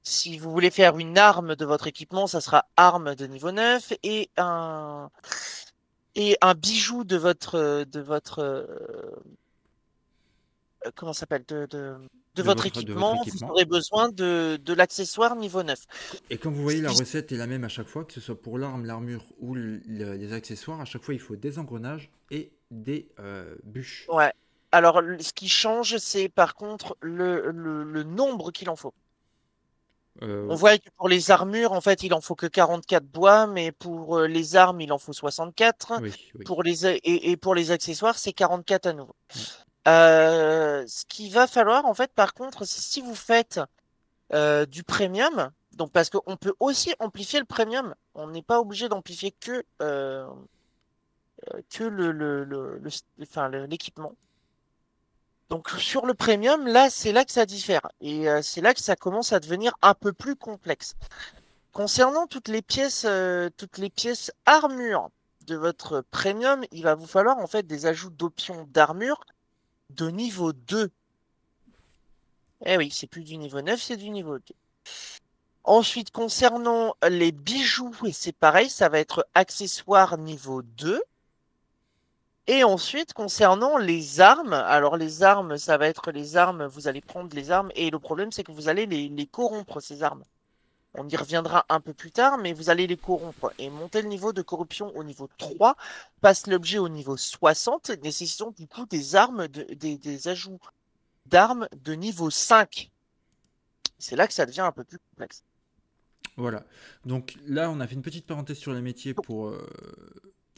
Si vous voulez faire une arme de votre équipement, ça sera arme de niveau 9 et un bijou comment ça s'appelle de votre De votre équipement, vous équipement. aurez besoin de l'accessoire niveau 9. Et comme vous voyez, la recette est la même à chaque fois, que ce soit pour l'arme, l'armure ou les accessoires. À chaque fois, il faut des engrenages et des bûches. Ouais. Alors, ce qui change, c'est par contre le nombre qu'il en faut. On Euh, voit que pour les armures, en fait, il en faut que 44 bois, mais pour les armes, il en faut 64. oui. Et pour les accessoires, c'est 44 à nouveau. Mm. Ce qu'il va falloir, en fait, par contre, c'est si vous faites du premium, donc parce qu'on peut aussi amplifier le premium, on n'est pas obligé d'amplifier que l'équipement. Donc sur le premium, là, c'est là que ça diffère. Et c'est là que ça commence à devenir un peu plus complexe. Concernant toutes les pièces armure de votre premium, il va vous falloir en fait des ajouts d'options d'armure de niveau 2. Eh oui, c'est plus du niveau 9, c'est du niveau 2. Ensuite, concernant les bijoux, et c'est pareil, ça va être accessoire niveau 2. Et ensuite, concernant les armes, alors les armes, ça va être les armes, vous allez prendre les armes, et le problème, c'est que vous allez les corrompre, ces armes. On y reviendra un peu plus tard, mais vous allez les corrompre. Et monter le niveau de corruption au niveau 3, passe l'objet au niveau 60, nécessitant du coup des armes, des ajouts d'armes de niveau 5. C'est là que ça devient un peu plus complexe. Voilà. Donc là, on a fait une petite parenthèse sur les métiers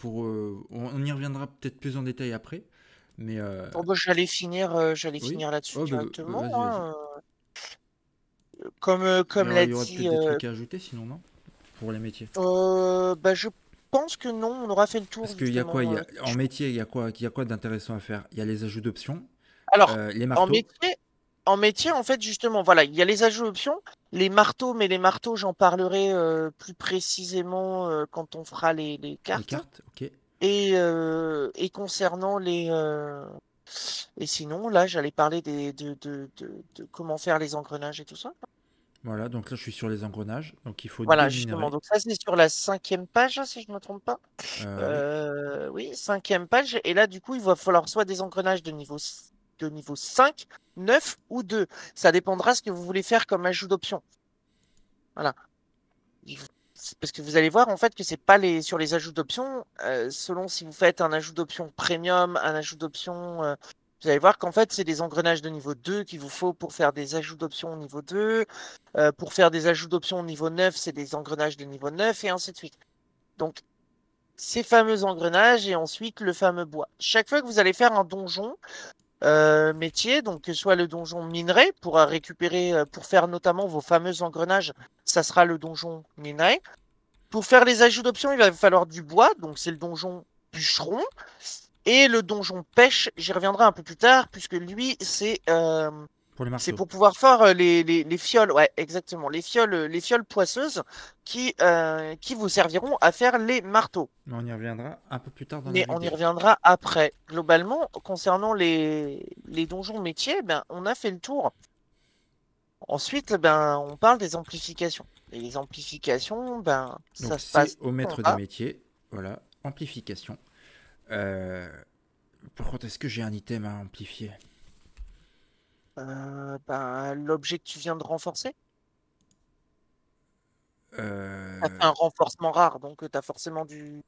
on y reviendra peut-être plus en détail après. Mais Bon, bah, j'allais oui. finir là-dessus Oh, directement, vas-y, vas-y. hein. Comme l'a Il y aurait dit, peut-être des trucs à ajouter, sinon, non? Pour les métiers. bah, je pense que non, on aura fait le tour Parce qu'il y a quoi? justement. En métier, il y a quoi d'intéressant à faire? Il y a les ajouts d'options, Alors, les en marteaux, métier, en métier, en fait, justement, voilà, il y a les ajouts options, les marteaux, mais les marteaux, j'en parlerai plus précisément quand on fera les les cartes. cartes, ok. Et concernant et sinon, là, j'allais parler de comment faire les engrenages et tout ça. Voilà, donc là, je suis sur les engrenages. Donc il faut deux Voilà, justement. minerais. Donc ça, c'est sur la 5e page, hein, si je ne me trompe pas. Oui. Oui, 5e page. Et là, du coup, il va falloir soit des engrenages de niveau 5, 9 ou 2. Ça dépendra ce que vous voulez faire comme ajout d'option. Voilà. Parce que vous allez voir en fait que c'est pas sur les ajouts d'options, selon si vous faites un ajout d'option premium, un ajout d'option, vous allez voir qu'en fait c'est des engrenages de niveau 2 qu'il vous faut pour faire des ajouts d'options au niveau 2. Pour faire des ajouts d'options au niveau 9, c'est des engrenages de niveau 9 et ainsi de suite. Donc ces fameux engrenages et ensuite le fameux bois. Chaque fois que vous allez faire un donjon métier, donc que ce soit le donjon minerai pour récupérer, pour faire notamment vos fameux engrenages, ça sera le donjon minerai. Pour faire les ajouts d'options, il va falloir du bois, donc c'est le donjon bûcheron. Et le donjon pêche, j'y reviendrai un peu plus tard, puisque lui, Pour les c'est marteaux. pour pouvoir faire les fioles, ouais, exactement, les fioles poisseuses qui vous serviront à faire les marteaux. Mais on y reviendra un peu plus tard dans la Mais on y vidéo. reviendra après. Globalement, concernant les donjons métiers, ben, on a fait le tour. Ensuite, ben, on parle des amplifications. Et les amplifications, ben, ça Donc se c'est passe au en maître des bas. métiers. Voilà, amplification. Euh, Par contre, est-ce que j'ai un item à amplifier? Ben, l'objet que tu viens de renforcer, tu as fait un Euh, renforcement rare, donc tu as forcément du.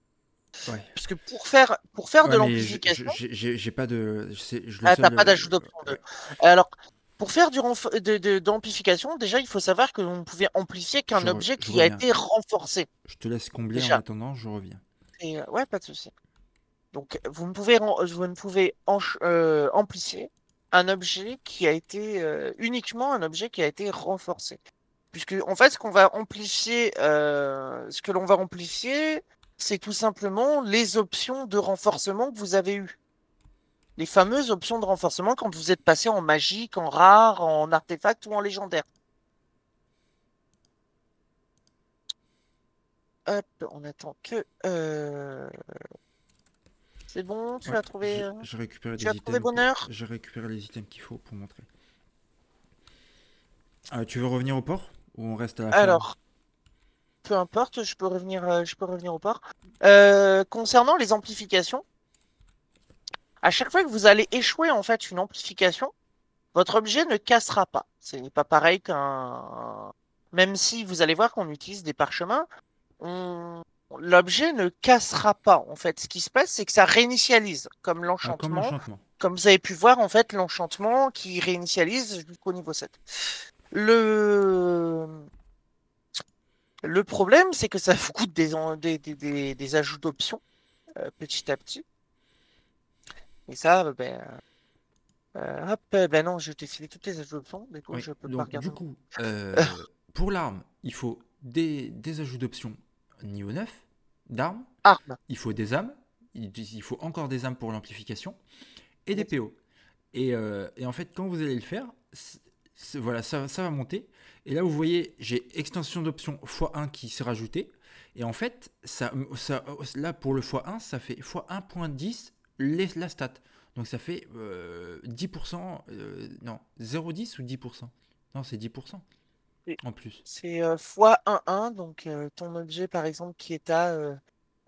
Ouais. Parce que pour faire Ouais, de mais l'amplification, j'ai pas de. Le ah, seul. t'as pas d'ajout d'option 2. Ouais. Alors, pour faire d'amplification, déjà, il faut savoir que vous ne pouvez amplifier qu'un objet Je qui a reviens. été renforcé. Je te laisse combler en Déjà. attendant, je reviens. Ouais, pas de souci. Donc, vous ne pouvez amplifier un objet qui a été uniquement un objet qui a été renforcé. Puisque, en fait, ce que l'on va amplifier, c'est tout simplement les options de renforcement que vous avez eues. Les fameuses options de renforcement quand vous êtes passé en magique, en rare, en artefact ou en légendaire. Hop, on attend que. C'est bon, Ouais, tu as trouvé bonheur? j'ai récupéré les items qu'il faut pour montrer. Tu veux revenir au port ou on reste à la ferme? Alors, peu importe, je peux revenir au port. Concernant les amplifications, à chaque fois que vous allez échouer en fait une amplification, votre objet ne cassera pas. Ce n'est pas pareil qu'un. Même si vous allez voir qu'on utilise des parchemins, on- l'objet ne cassera pas. En fait, ce qui se passe, c'est que ça réinitialise, comme Ah, comme l'enchantement. l'enchantement. Comme vous avez pu voir, en fait, l'enchantement qui réinitialise jusqu'au niveau 7. Le, le problème, c'est que ça vous coûte des ajouts d'options petit à petit. Et ça, hop, ben non, je t'ai filé toutes les ajouts d'options, du coup, Oui, je peux pas donc du regarder. coup, pour l'arme, il faut des ajouts d'options niveau 9 d'armes. Arme. Il faut des âmes. Il faut encore des âmes pour l'amplification. Et des Exactement. PO. Et en fait, quand vous allez le faire, voilà, ça va monter. Et là, vous voyez, j'ai extension d'option x1 qui s'est rajouté. Et en fait, là, pour le x1, ça fait x1.10 la stat. Donc ça fait 10%, non, 0,10 ou 10%? Non, c'est 10% Et en plus. c'est fois 1,1. Donc ton objet, par exemple, qui est à...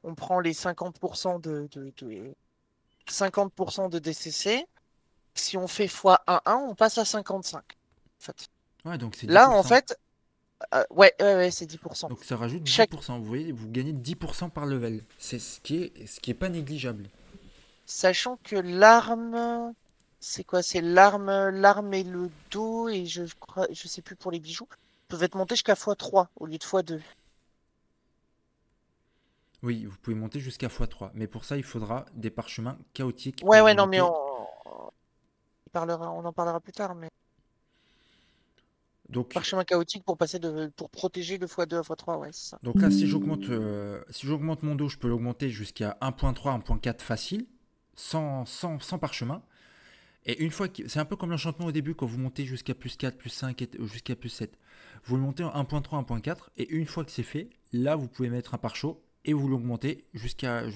on prend les 50% 50% de DCC. Si on fait fois 1,1, on passe à 55. En fait. Ouais, donc c'est Là, en 10%. fait, ouais, c'est 10%. Donc ça rajoute Chaque... 10%. Vous voyez, vous gagnez 10% par level. C'est ce qui est pas négligeable. Sachant que l'arme, c'est quoi? C'est l'arme et le dos, et je crois, je sais plus pour les bijoux, peuvent être montés jusqu'à x3 au lieu de x2. Oui, vous pouvez monter jusqu'à x3. Mais pour ça, il faudra des parchemins chaotiques Ouais, pour ouais, non, mais monter. on en parlera plus tard, mais Donc, parchemin chaotique pour pour protéger de x2 à x3, ouais, c'est ça. donc là, si j'augmente mon dos, je peux l'augmenter jusqu'à 1.3, 1.4 facile, sans parchemin. Et une fois que. C'est un peu comme l'enchantement au début, quand vous montez jusqu'à plus 4, plus 5, jusqu'à plus 7. Vous le montez en 1.3, 1.4, et une fois que c'est fait, là, vous pouvez mettre un pare-chaud et vous l'augmentez jusqu'à 2,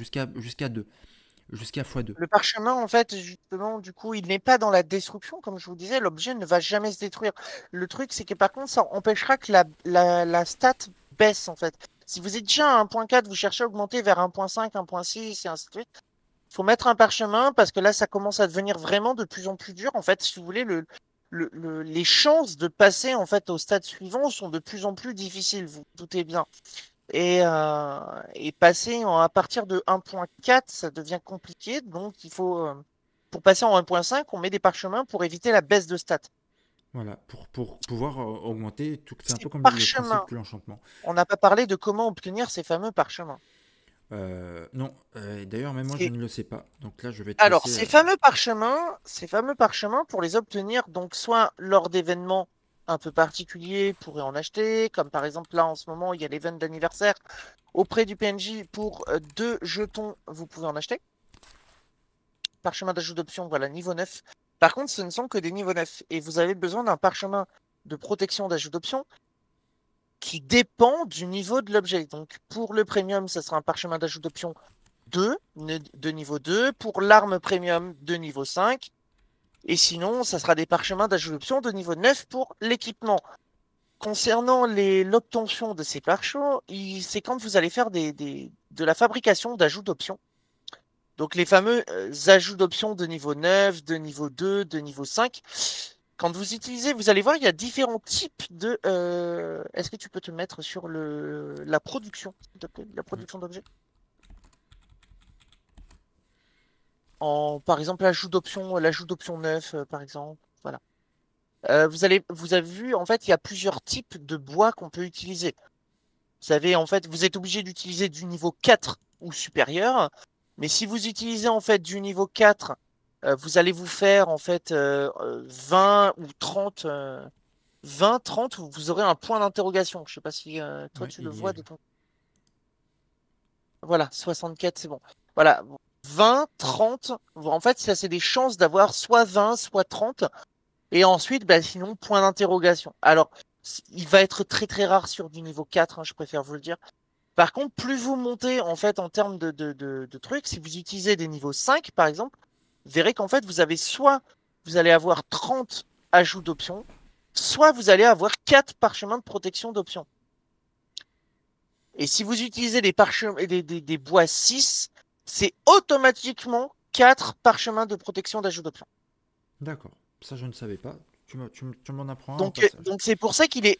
jusqu'à x2. Le parchemin, en fait, justement, du coup, il n'est pas dans la destruction, comme je vous disais, l'objet ne va jamais se détruire. Le truc, c'est que par contre, ça empêchera que la stat baisse, en fait. Si vous êtes déjà à 1.4, vous cherchez à augmenter vers 1.5, 1.6 et ainsi de suite. Il faut mettre un parchemin parce que là, ça commence à devenir vraiment de plus en plus dur. En fait, si vous voulez, les chances de passer en fait au stade suivant sont de plus en plus difficiles, vous vous doutez bien. Et passer à partir de 1.4, ça devient compliqué. Donc, pour passer en 1.5, on met des parchemins pour éviter la baisse de stats. Voilà, pour pouvoir augmenter. C'est un Ces peu comme le principe parchemins, que l'enchantement. on n'a pas parlé de comment obtenir ces fameux parchemins. Non, d'ailleurs, même moi, je C'est- ne le sais pas. Donc là, je vais te Alors, laisser. ces fameux parchemins, pour les obtenir, donc soit lors d'événements un peu particuliers, vous pourrez en acheter, comme par exemple là en ce moment, il y a l'event d'anniversaire auprès du PNJ pour 2 jetons, vous pouvez en acheter. Parchemin d'ajout d'option, voilà, niveau 9. Par contre, ce ne sont que des niveaux 9. Et vous avez besoin d'un parchemin de protection d'ajout d'option qui dépend du niveau de l'objet. Donc, pour le premium, ça sera un parchemin d'ajout d'option 2, de niveau 2. Pour l'arme premium, de niveau 5. Et sinon, ça sera des parchemins d'ajout d'option de niveau 9 pour l'équipement. Concernant l'obtention de ces parchemins, c'est quand vous allez faire de la fabrication d'ajouts d'options. Donc les fameux ajouts d'options de niveau 9, de niveau 2, de niveau 5. Quand vous utilisez, vous allez voir, il y a différents types de... Est-ce que tu peux te mettre sur la production, s'il te plaît, la Ouais. production d'objets? Par exemple, l'ajout d'option 9, par exemple. Voilà. Vous avez vu, en fait, il y a plusieurs types de bois qu'on peut utiliser. Vous savez, en fait, vous êtes obligé d'utiliser du niveau 4 ou supérieur. Mais si vous utilisez en fait du niveau 4, vous allez vous faire en fait 20 ou 30, 20, 30, vous aurez un point d'interrogation. Je sais pas si toi Ouais, tu le il y est. vois de ton. Voilà, 64, c'est bon. Voilà, 20, 30. En fait, ça c'est des chances d'avoir soit 20, soit 30. Et ensuite, bah, sinon, point d'interrogation. Alors, il va être très très rare sur du niveau 4, hein, je préfère vous le dire. Par contre, plus vous montez en fait en termes de trucs, si vous utilisez des niveaux 5 par exemple, vous verrez qu'en fait vous avez soit vous allez avoir 30 ajouts d'options, soit vous allez avoir 4 parchemins de protection d'options. Et si vous utilisez des bois 6, c'est automatiquement 4 parchemins de protection d'ajout d'options. D'accord. Ça, je ne savais pas. Tu m'en apprends un au passage. Donc c'est pour ça qu'il est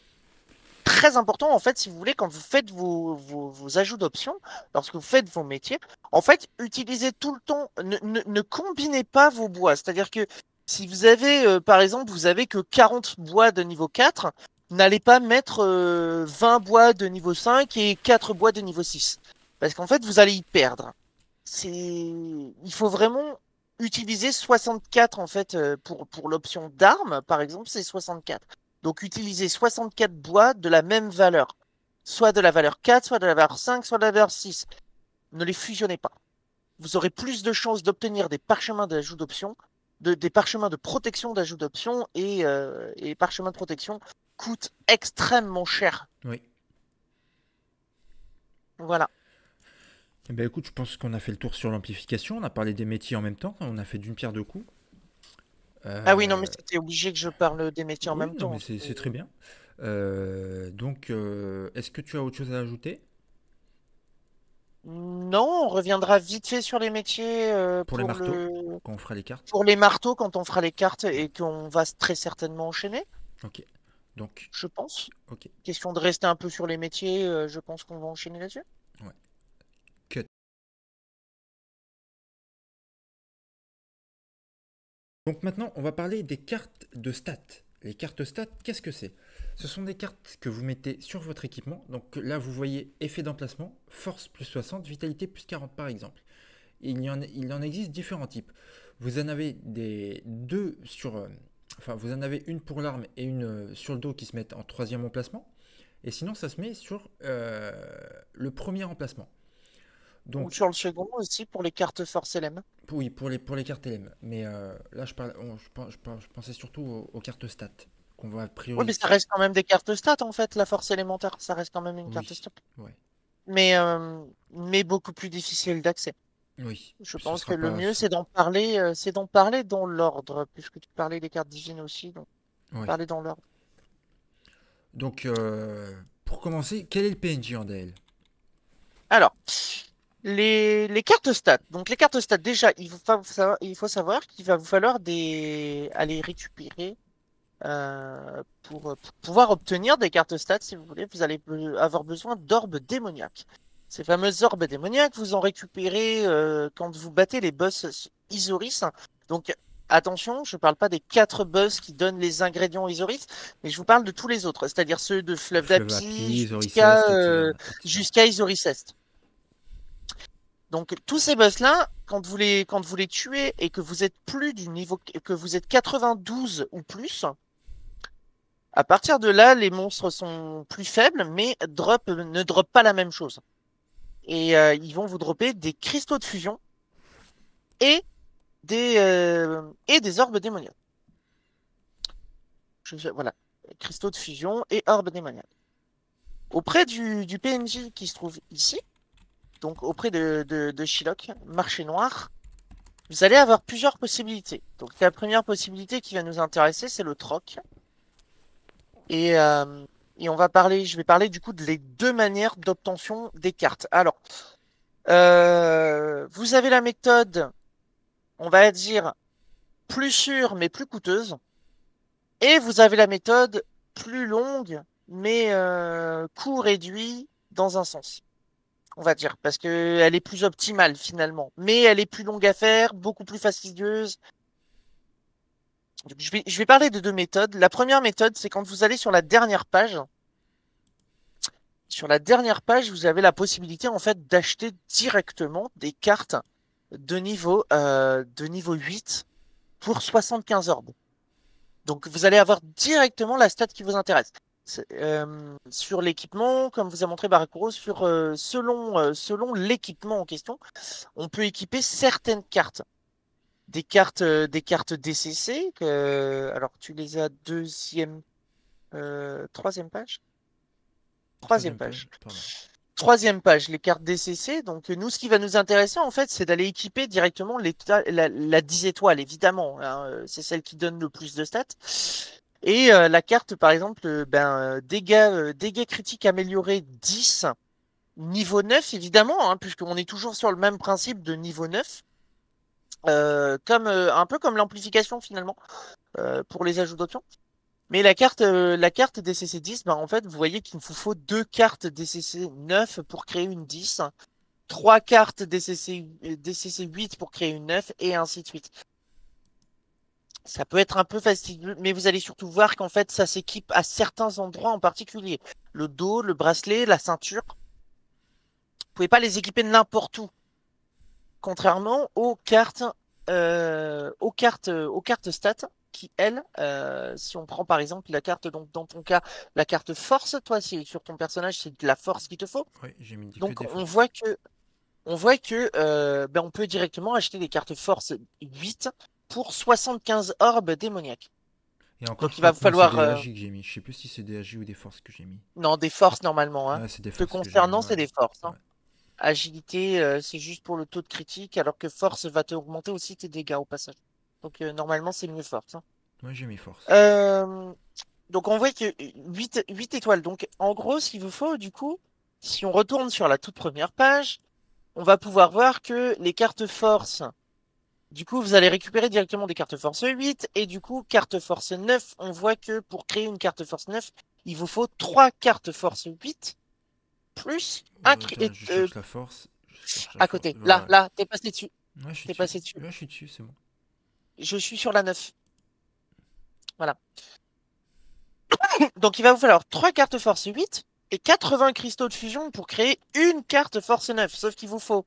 très important, en fait, si vous voulez, quand vous faites vos ajouts d'options, lorsque vous faites vos métiers, en fait, utilisez tout le temps, ne combinez pas vos bois. C'est-à-dire que si vous avez, par exemple, vous avez que 40 bois de niveau 4, n'allez pas mettre 20 bois de niveau 5 et 4 bois de niveau 6. Parce qu'en fait, vous allez y perdre. Il faut vraiment utiliser 64 en fait pour l'option d'arme, par exemple, c'est 64. Donc utilisez 64 bois de la même valeur. Soit de la valeur 4, soit de la valeur 5, soit de la valeur 6. Ne les fusionnez pas. Vous aurez plus de chances d'obtenir des parchemins d'ajout d'options, des parchemins de protection d'ajout d'options, et les parchemins de protection coûtent extrêmement cher. Oui. Voilà. Eh ben, écoute, je pense qu'on a fait le tour sur l'amplification, on a parlé des métiers en même temps, on a fait d'une pierre deux coups. Ah oui, non, mais Euh, c'était obligé que je parle des métiers en oui, même non, temps. mais c'est très bien. Donc, est-ce que tu as autre chose à ajouter Non, on reviendra vite fait sur les métiers pour les marteaux, quand on fera les cartes? pour les marteaux quand on fera les cartes et qu'on va très certainement enchaîner, Ok. Donc, je pense. ok. Question de rester un peu sur les métiers, je pense qu'on va enchaîner là-dessus. Ouais. Cut. Donc maintenant, on va parler des cartes de stats. Les cartes stats, qu'est-ce que c'est? Ce sont des cartes que vous mettez sur votre équipement. Donc là, vous voyez effet d'emplacement, force plus 60, vitalité plus 40 par exemple. Il en existe différents types. Vous en avez deux sur... enfin, vous en avez une pour l'arme et une sur le dos qui se mettent en troisième emplacement. Et sinon, ça se met sur le premier emplacement. Ou Donc, sur le second aussi pour les cartes Force LM. oui, pour les cartes LM. Mais là, je pensais surtout aux cartes stats qu'on va Oui, mais prioriser. ça reste quand même des cartes stats en fait, la force élémentaire, ça reste quand même une carte Oui, stat. ouais, Mais beaucoup plus difficile d'accès. oui. Je Ce pense que sera le pas. mieux c'est d'en parler dans l'ordre, puisque tu parlais des cartes divines aussi, donc Oui. parler dans l'ordre. Donc, pour commencer, quel est le PNJ en DL? Alors, les cartes stats. Donc les cartes stats, déjà, il faut savoir qu'il va vous falloir aller récupérer pour pouvoir obtenir des cartes stats, si vous voulez, vous allez avoir besoin d'orbes démoniaques. Ces fameuses orbes démoniaques, vous en récupérez quand vous battez les boss Isoris. Donc attention, je ne parle pas des 4 boss qui donnent les ingrédients Isoris, mais je vous parle de tous les autres, c'est-à-dire ceux de Fleuve Fleuve d'Api Happy, jusqu'à Zoricest, etc. Isoris Est. Donc tous ces boss-là, quand vous les tuez et que vous êtes plus du niveau, que vous êtes 92 ou plus, à partir de là, les monstres sont plus faibles, mais ne drop pas la même chose. Et ils vont vous dropper des cristaux de fusion et des orbes démoniaques. Voilà, cristaux de fusion et orbes démoniaques. Auprès du PNJ qui se trouve ici, donc auprès de Shiloh, marché noir, vous allez avoir plusieurs possibilités. Donc la première possibilité qui va nous intéresser, c'est le troc. Et, euh, et je vais parler du coup de les deux manières d'obtention des cartes. Alors, vous avez la méthode, on va dire, plus sûre mais plus coûteuse. Et vous avez la méthode plus longue mais coût réduit dans un sens, on va dire, parce qu'elle est plus optimale finalement. Mais elle est plus longue à faire, beaucoup plus fastidieuse. Donc, je vais parler de deux méthodes. La première méthode, c'est quand vous allez sur la dernière page. Sur la dernière page, vous avez la possibilité en fait d'acheter directement des cartes de niveau 8 pour 75 orbes. Donc vous allez avoir directement la stat qui vous intéresse. Sur l'équipement, comme vous a montré Barakuro, selon l'équipement en question, on peut équiper certaines cartes. Des cartes DCC, alors tu les as troisième page? Troisième Troisième page, page. pardon. Troisième page, les cartes DCC. Donc, nous, ce qui va nous intéresser, en fait, c'est d'aller équiper directement la 10 étoiles, évidemment, hein, c'est celle qui donne le plus de stats. Et la carte, par exemple, dégâts critiques améliorés 10, niveau 9, évidemment, hein, puisqu'on est toujours sur le même principe de niveau 9. Un peu comme l'amplification, finalement, pour les ajouts d'options. Mais la carte DCC 10, ben, en fait, vous voyez qu'il vous faut deux cartes DCC 9 pour créer une 10, trois cartes DCC 8 pour créer une 9, et ainsi de suite. Ça peut être un peu fastidieux, mais vous allez surtout voir qu'en fait, ça s'équipe à certains endroits en particulier. Le dos, le bracelet, la ceinture. Vous pouvez pas les équiper n'importe où. Contrairement aux cartes stats qui, elles, si on prend par exemple la carte, donc dans ton cas, la carte force, toi, sur ton personnage, c'est de la force qu'il te faut. Oui, j'ai mis que Donc des on forces. voit que, on peut directement acheter des cartes force 8 pour 75 orbes démoniaques. Et encore, Donc je il crois va vous que moi, c'est falloir, des AJ que j'ai mis. Je sais plus si c'est des AJ ou des forces que j'ai mis. non, des forces normalement, hein. Ah, c'est des Te forces que j'ai mis, concernant, c'est ouais. des forces, hein. Ouais. Agilité, c'est juste pour le taux de critique, alors que force va te augmenter aussi tes dégâts au passage. Donc normalement, c'est mieux force, hein. Moi j'ai mis force. Euh, donc on voit que 8 étoiles. Donc en gros, ce qu'il vous faut, du coup, si on retourne sur la toute première page, on va pouvoir voir que les cartes force, du coup, vous allez récupérer directement des cartes force 8, et du coup, carte force 9, on voit que pour créer une carte force 9, il vous faut 3 cartes force 8, plus un Attends, je cherche la force. Je cherche la à force. côté. Là, Voilà. là, t'es passé dessus. Ouais, je suis T'es dessus. passé dessus. Ouais, je suis dessus, c'est bon. Je suis sur la 9. Voilà. Donc il va vous falloir 3 cartes force 8 et 80 cristaux de fusion pour créer une carte force 9. Sauf qu'il vous faut,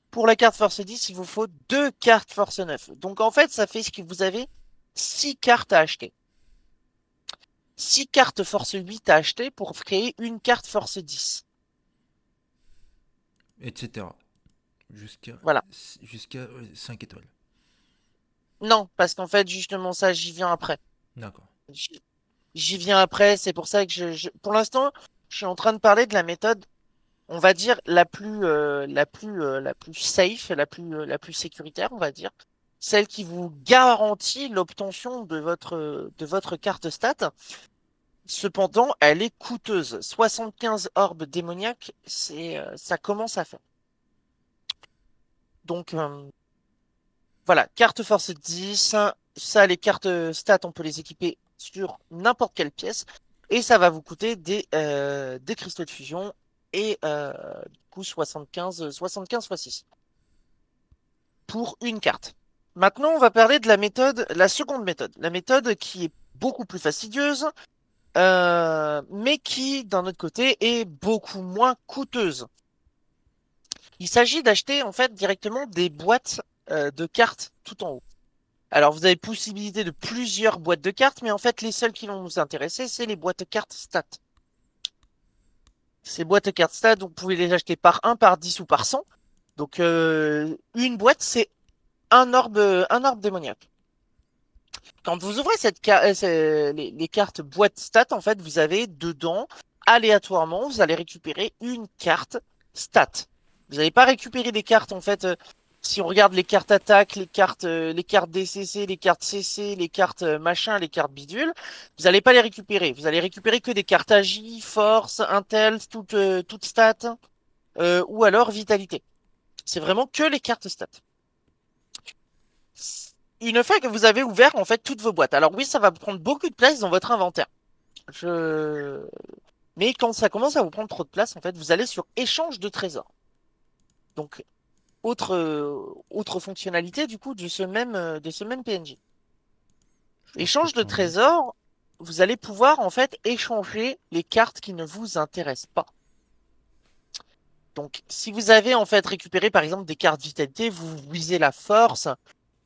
pour la carte force 10, il vous faut 2 cartes force 9. Donc en fait, ça fait ce que vous avez 6 cartes à acheter. 6 cartes force 8 à acheter pour créer une carte force 10. Etc. Jusqu'à Voilà. jusqu'à 5 étoiles. Non, parce qu'en fait, justement, ça, j'y viens après. D'accord. J'y viens après, c'est pour ça que pour l'instant, je suis en train de parler de la méthode, on va dire, la plus safe, la plus sécuritaire, on va dire. Celle qui vous garantit l'obtention de votre carte stat. Cependant, elle est coûteuse. 75 orbes démoniaques, ça commence à faire. Donc, voilà, carte force 10. Ça, les cartes stats, on peut les équiper sur n'importe quelle pièce. Et ça va vous coûter des cristaux de fusion. Et du coup, 75 fois 6 pour une carte. Maintenant, on va parler de la méthode, la seconde méthode. La méthode qui est beaucoup plus fastidieuse, mais qui, d'un autre côté, est beaucoup moins coûteuse. Il s'agit d'acheter en fait directement des boîtes de cartes tout en haut. Alors, vous avez possibilité de plusieurs boîtes de cartes, mais en fait, les seules qui vont nous intéresser, c'est les boîtes de cartes stats. Ces boîtes de cartes stats, vous pouvez les acheter par 1, par 10 ou par 100. Donc, une boîte, c'est un orbe démoniaque. Quand vous ouvrez les cartes boîte stats, en fait, vous avez dedans, aléatoirement, vous allez récupérer une carte stat. Vous n'allez pas récupérer des cartes, en fait, si on regarde les cartes attaque, les cartes DCC, les cartes CC, les cartes machin, les cartes bidule, vous n'allez pas les récupérer. Vous allez récupérer que des cartes agi, force, intel, toute stat, ou alors vitalité. C'est vraiment que les cartes stats. Une fois que vous avez ouvert en fait toutes vos boîtes. Alors oui, ça va prendre beaucoup de place dans votre inventaire. Mais quand ça commence à vous prendre trop de place, en fait, vous allez sur échange de trésors. Donc autre fonctionnalité du coup de ce même PNJ. Je vois ce que Échange de tu en dis. trésors, vous allez pouvoir en fait échanger les cartes qui ne vous intéressent pas. Donc si vous avez en fait récupéré par exemple des cartes vitalité, vous visez la force.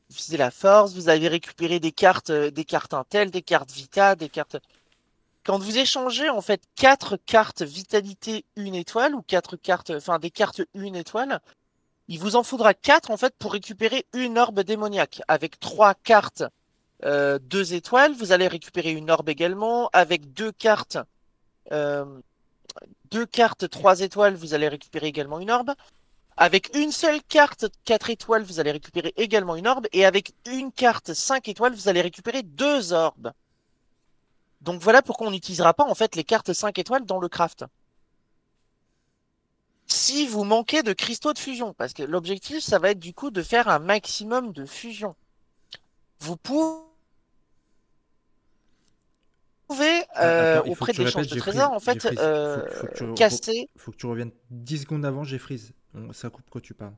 Visez la force, vous avez récupéré des cartes Intel, des cartes Vita, des cartes. Quand vous échangez en fait 4 cartes Vitalité 1 étoile ou 4 cartes, enfin des cartes 1 étoile, il vous en faudra 4 en fait pour récupérer une orbe démoniaque. Avec 3 cartes 2 étoiles, vous allez récupérer une orbe également. Avec euh, 2 cartes 3 étoiles, vous allez récupérer également une orbe. Avec une seule carte 4 étoiles, vous allez récupérer également une orbe. Et avec une carte 5 étoiles, vous allez récupérer 2 orbes. Donc voilà pourquoi on n'utilisera pas en fait les cartes 5 étoiles dans le craft. Si vous manquez de cristaux de fusion, parce que l'objectif, ça va être du coup de faire un maximum de fusion. Vous pouvez, Attends, il faut que auprès de tu l'échange répètes, de j'ai trésors, freeze. en J'ai fait, freeze. caster. Faut que tu reviennes 10 secondes avant, j'ai freeze. Ça coupe quand tu parles.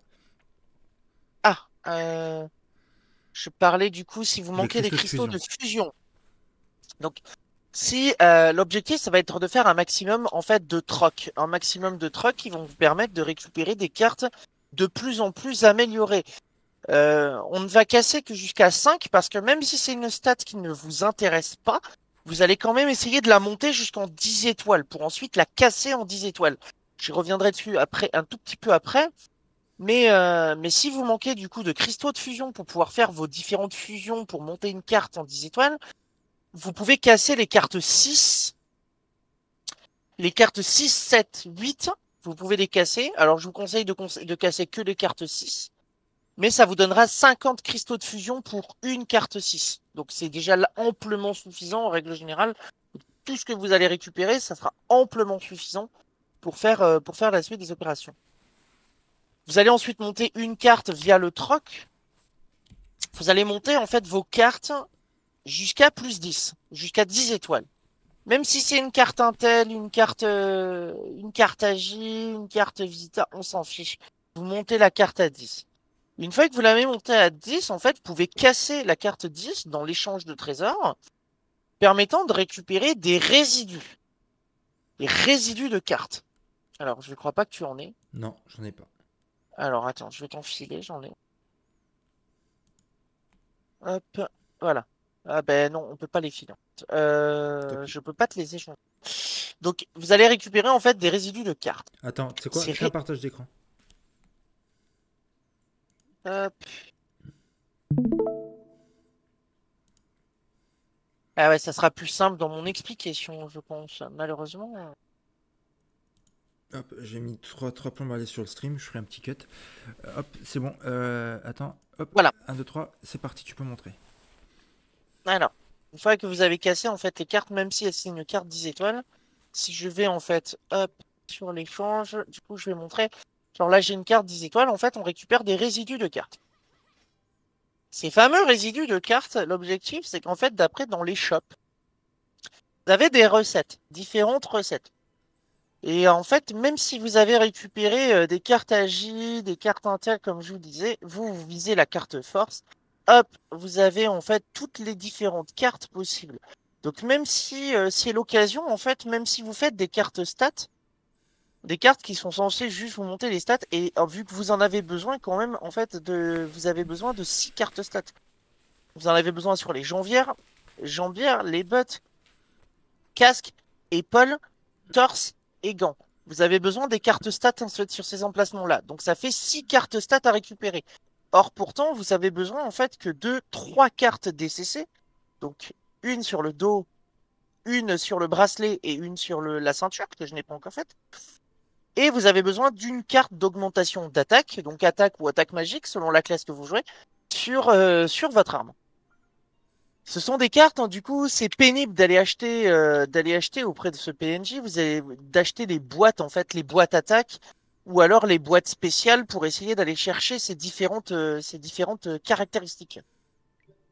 Ah, je parlais du coup si vous Le manquez des cristaux de cristaux fusion. de fusion. Donc, si l'objectif, ça va être de faire un maximum en fait de troc, un maximum de troc qui vont vous permettre de récupérer des cartes de plus en plus améliorées. On ne va casser que jusqu'à 5 parce que même si c'est une stat qui ne vous intéresse pas, vous allez quand même essayer de la monter jusqu'en 10 étoiles pour ensuite la casser en 10 étoiles. Je reviendrai dessus après, un tout petit peu après. Mais si vous manquez du coup de cristaux de fusion pour pouvoir faire vos différentes fusions pour monter une carte en 10 étoiles, vous pouvez casser les cartes 6, 7, 8 vous pouvez les casser. Alors, je vous conseille de casser que les cartes 6. Mais ça vous donnera 50 cristaux de fusion pour une carte 6. Donc, c'est déjà amplement suffisant en règle générale. Tout ce que vous allez récupérer, ça sera amplement suffisant pour faire la suite des opérations. Vous allez ensuite monter une carte via le troc. Vous allez monter en fait vos cartes jusqu'à plus 10, jusqu'à 10 étoiles. Même si c'est une carte Intel, une carte AJ, une carte Vita, on s'en fiche. Vous montez la carte à 10. Une fois que vous l'avez montée à 10, en fait, vous pouvez casser la carte 10 dans l'échange de trésors, permettant de récupérer des résidus. Des résidus de cartes. Alors, je ne crois pas que tu en aies. Non, j'en ai pas. Alors, attends, je vais t'enfiler, j'en ai. Hop, voilà. Ah ben non, on peut pas les filer. Tant pis. Je peux pas te les échanger. Donc, vous allez récupérer en fait des résidus de cartes. Attends, tu sais quoi? C'est Fais un partage d'écran. Hop. Ah ouais, ça sera plus simple dans mon explication, je pense. Malheureusement. Hop, j'ai mis trois plombs à aller sur le stream, je ferai un petit cut. Hop, c'est bon. Attends, hop, Voilà. 1, 2, 3, c'est parti, tu peux montrer. Alors, une fois que vous avez cassé en fait les cartes, même si c'est une carte 10 étoiles, si je vais en fait, hop, sur l'échange, du coup, je vais montrer. Genre là, j'ai une carte 10 étoiles, en fait, on récupère des résidus de cartes. Ces fameux résidus de cartes, l'objectif, c'est qu'en fait, d'après, dans les shops, vous avez des recettes, différentes recettes. Et en fait, même si vous avez récupéré des cartes AJ, des cartes Intel, comme je vous disais, vous visez la carte force. Hop, vous avez en fait toutes les différentes cartes possibles. Donc même si c'est l'occasion, en fait, même si vous faites des cartes stats, des cartes qui sont censées juste vous monter les stats, et vu que vous en avez besoin quand même, en fait, vous avez besoin de 6 cartes stats. Vous en avez besoin sur les jambières, les bottes, casque, épaules, torse et gants. Vous avez besoin des cartes stats sur ces emplacements-là. Donc ça fait 6 cartes stats à récupérer. Or pourtant, vous avez besoin en fait que de 3 cartes DCC. Donc une sur le dos, une sur le bracelet et une sur la ceinture que je n'ai pas encore faite. Et vous avez besoin d'une carte d'augmentation d'attaque, donc attaque ou attaque magique selon la classe que vous jouez, sur votre arme. Ce sont des cartes, hein, du coup, c'est pénible d'aller acheter auprès de ce PNJ. Vous avez d'acheter les boîtes, en fait, les boîtes attaques, ou alors les boîtes spéciales pour essayer d'aller chercher ces différentes caractéristiques.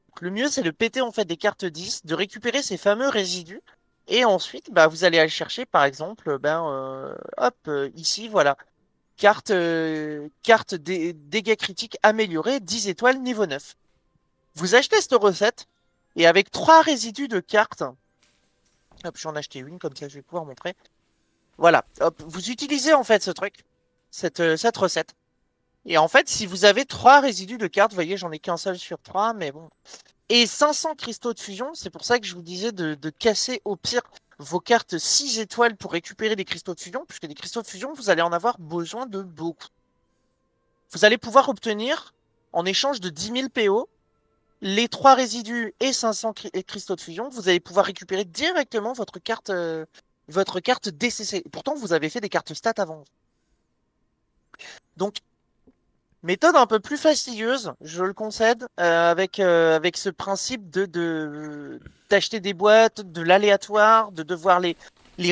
Donc, le mieux, c'est de péter en fait des cartes 10, de récupérer ces fameux résidus, et ensuite, bah, vous allez aller chercher, par exemple, hop, ici, voilà, carte dégâts critiques améliorés, 10 étoiles, niveau 9. Vous achetez cette recette, et avec 3 résidus de cartes, hop, j'en ai acheté une, comme ça je vais pouvoir montrer. Voilà, hop, vous utilisez en fait ce truc, cette recette. Et en fait, si vous avez 3 résidus de cartes, vous voyez, j'en ai qu'un seul sur 3, mais bon. Et 500 cristaux de fusion, c'est pour ça que je vous disais de casser au pire vos cartes 6 étoiles pour récupérer des cristaux de fusion, puisque des cristaux de fusion, vous allez en avoir besoin de beaucoup. Vous allez pouvoir obtenir, en échange de 10 000 PO, les 3 résidus et 500 cristaux de fusion, vous allez pouvoir récupérer directement votre carte DCC. Et pourtant, vous avez fait des cartes stats avant. Donc, méthode un peu plus fastidieuse, je le concède, avec ce principe d'acheter des boîtes, de l'aléatoire, de devoir les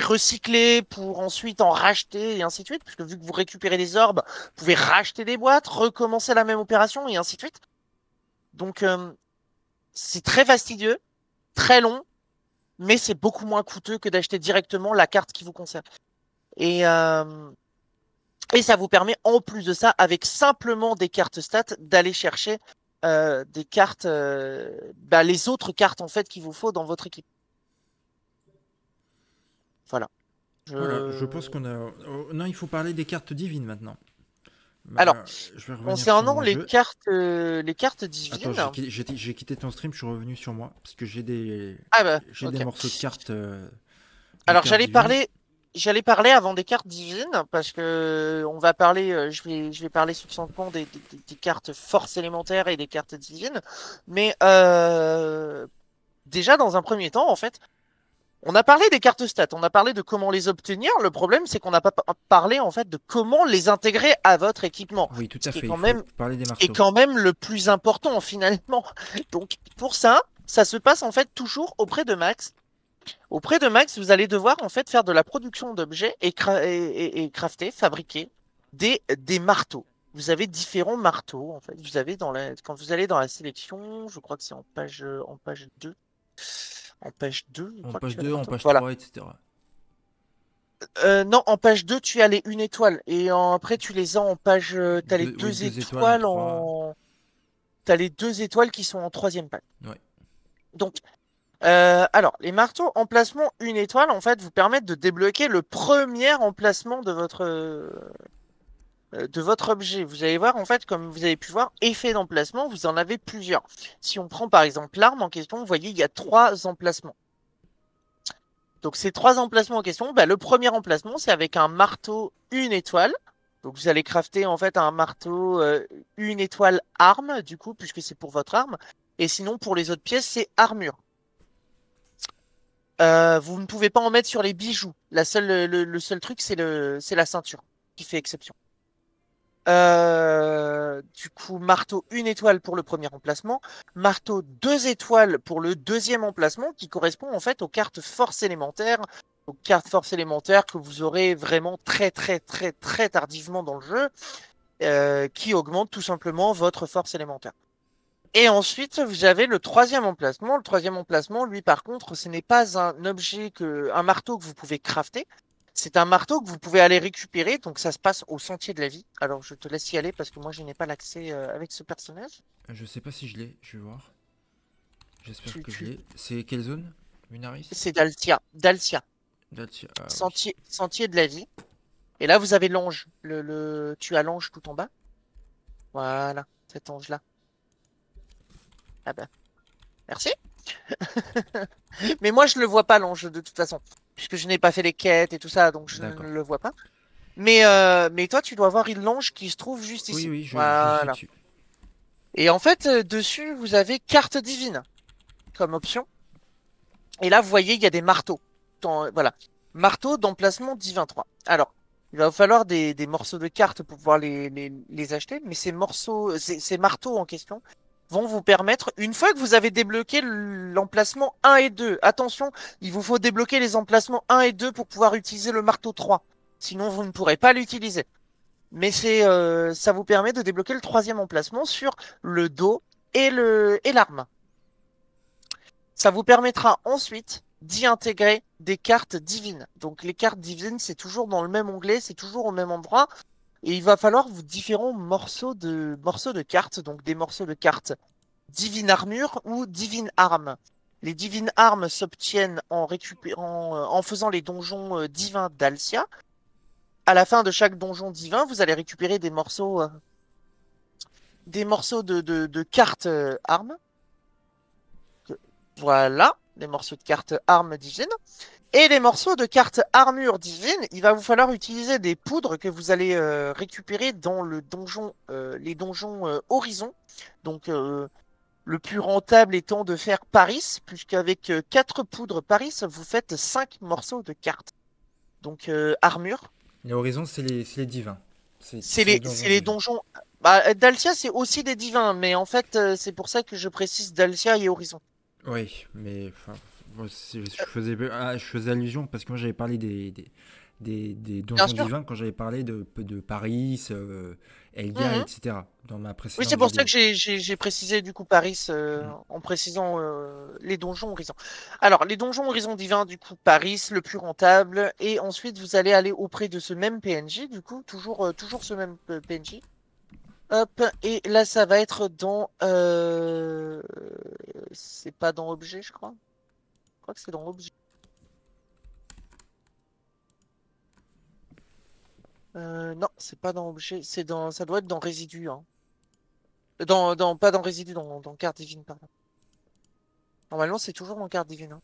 recycler pour ensuite en racheter et ainsi de suite, puisque vu que vous récupérez des orbes, vous pouvez racheter des boîtes, recommencer la même opération et ainsi de suite. Donc, c'est très fastidieux, très long, mais c'est beaucoup moins coûteux que d'acheter directement la carte qui vous concerne. Et, euh, et ça vous permet, en plus de ça, avec simplement des cartes stats, d'aller chercher des cartes, les autres cartes en fait qu'il vous faut dans votre équipe. Voilà. Voilà, je pense qu'on a. Oh, non, il faut parler des cartes divines maintenant. Alors, Je vais revenir sur concernant mon jeu. les cartes Attends, divines. j'ai quitté ton stream, je suis revenu sur moi parce que Ah bah, j'ai des ok. morceaux de Alors cartes divines. j'allais parler avant des cartes divines parce que on va parler, je vais parler succinctement des cartes force élémentaires et des cartes divines. Mais déjà dans un premier temps, en fait, On a parlé des cartes stats, on a parlé de comment les obtenir. Le problème, c'est qu'on n'a pas parlé en fait de comment les intégrer à votre équipement. Oui, tout Ce à qui est fait. quand Il faut même, parler des ce qui est marteaux. quand même le plus important finalement. Donc pour ça, ça se passe en fait toujours auprès de Max. Auprès de Max, vous allez devoir en fait faire de la production d'objets et crafter, fabriquer des marteaux. Vous avez différents marteaux en fait. Vous avez quand vous allez dans la sélection, je crois que c'est en page 2. En page 2, je En crois que page tu as les 2, en marteaux. page Voilà. 3, etc. Non, en page 2, tu as les une étoile. Et après, tu les as en page. T'as les Oui, deux 2 étoiles en étoiles 3. en. T'as les deux étoiles qui sont en troisième page. Ouais. Donc, alors, les marteaux emplacement une étoile, en fait, vous permettent de débloquer le premier emplacement de votre objet. Vous allez voir, en fait, comme vous avez pu voir, effet d'emplacement, vous en avez plusieurs. Si on prend par exemple l'arme en question, vous voyez, il y a 3 emplacements. Donc ces 3 emplacements en question, bah, le premier emplacement, c'est avec un marteau une étoile. Donc vous allez crafter en fait un marteau une étoile arme, du coup, puisque c'est pour votre arme. Et sinon, pour les autres pièces, c'est armure. Vous ne pouvez pas en mettre sur les bijoux. Le seul truc, c'est la ceinture qui fait exception. Du coup, marteau une étoile pour le premier emplacement, marteau 2 étoiles pour le deuxième emplacement, qui correspond en fait aux cartes force élémentaire, aux cartes force élémentaire que vous aurez vraiment très très très très tardivement dans le jeu, qui augmente tout simplement votre force élémentaire. Et ensuite, vous avez le troisième emplacement. Le troisième emplacement, lui, par contre, ce n'est pas un marteau que vous pouvez crafter. C'est un marteau que vous pouvez aller récupérer. Donc, ça se passe au sentier de la vie. Alors, je te laisse y aller parce que moi, je n'ai pas l'accès avec ce personnage. Je sais pas si je l'ai, je vais voir. J'espère Tu, que je tu... l'ai. C'est quelle zone? Lunaris? C'est Dalcia. Dalcia. Dacia. Ah oui. Sentier de la vie. Et là, vous avez l'ange. Tu as l'ange tout en bas. Voilà, cet ange-là. Ah ben, merci. Mais moi, je le vois pas, l'ange, de toute façon. Puisque je n'ai pas fait les quêtes et tout ça, donc je ne D'accord. le vois pas. Mais toi, tu dois voir l'ange qui se trouve juste Oui, ici. oui, je suis Voilà. dessus. Et en fait, dessus, vous avez carte divine comme option. Et là, vous voyez, il y a des marteaux. Voilà. Marteau d'emplacement divin 3. Alors, il va vous falloir des morceaux de cartes pour pouvoir les acheter. Mais ces marteaux en question vont vous permettre, une fois que vous avez débloqué l'emplacement 1 et 2, attention, il vous faut débloquer les emplacements 1 et 2 pour pouvoir utiliser le marteau 3. Sinon, vous ne pourrez pas l'utiliser. Mais ça vous permet de débloquer le troisième emplacement sur le dos et l'arme. Ça vous permettra ensuite d'y intégrer des cartes divines. Donc les cartes divines, c'est toujours dans le même onglet, c'est toujours au même endroit. Et il va falloir vous différents morceaux de cartes, donc des morceaux de cartes divine armure ou divine arme. Les divines armes s'obtiennent en faisant les donjons divins d'Alcia. À la fin de chaque donjon divin, vous allez récupérer des morceaux de cartes armes. Voilà, les morceaux de cartes armes divines. Et les morceaux de cartes armure divine, il va vous falloir utiliser des poudres que vous allez récupérer dans les donjons Horizon. Donc le plus rentable étant de faire Paris, puisqu'avec 4 poudres Paris, vous faites 5 morceaux de cartes. Donc armure. Les horizons, c'est les divins. C'est C'est c'est les c'est donjons les divins. donjons. Bah, Dalcia, c'est aussi des divins, mais en fait, c'est pour ça que je précise Dalcia et Horizon. Oui, mais enfin, moi, je faisais allusion parce que moi j'avais parlé des Bien donjons sûr. divins quand j'avais parlé de Paris, Elga, Mhm. etc. dans ma Oui, c'est précédente pour ça que vidéo. j'ai précisé du coup Paris Mm. en précisant les donjons Horizon. Alors, les donjons Horizon divin, du coup, Paris, le plus rentable, et ensuite vous allez aller auprès de ce même PNJ, du coup, toujours ce même PNJ. Hop, et là, ça va être dans. C'est pas dans objet, je crois. Je crois que c'est dans objet. Non, c'est pas dans objet. Ça doit être dans résidu. Hein. Pas dans résidu, dans carte divine, pardon. Normalement, c'est toujours dans carte divine. Hein.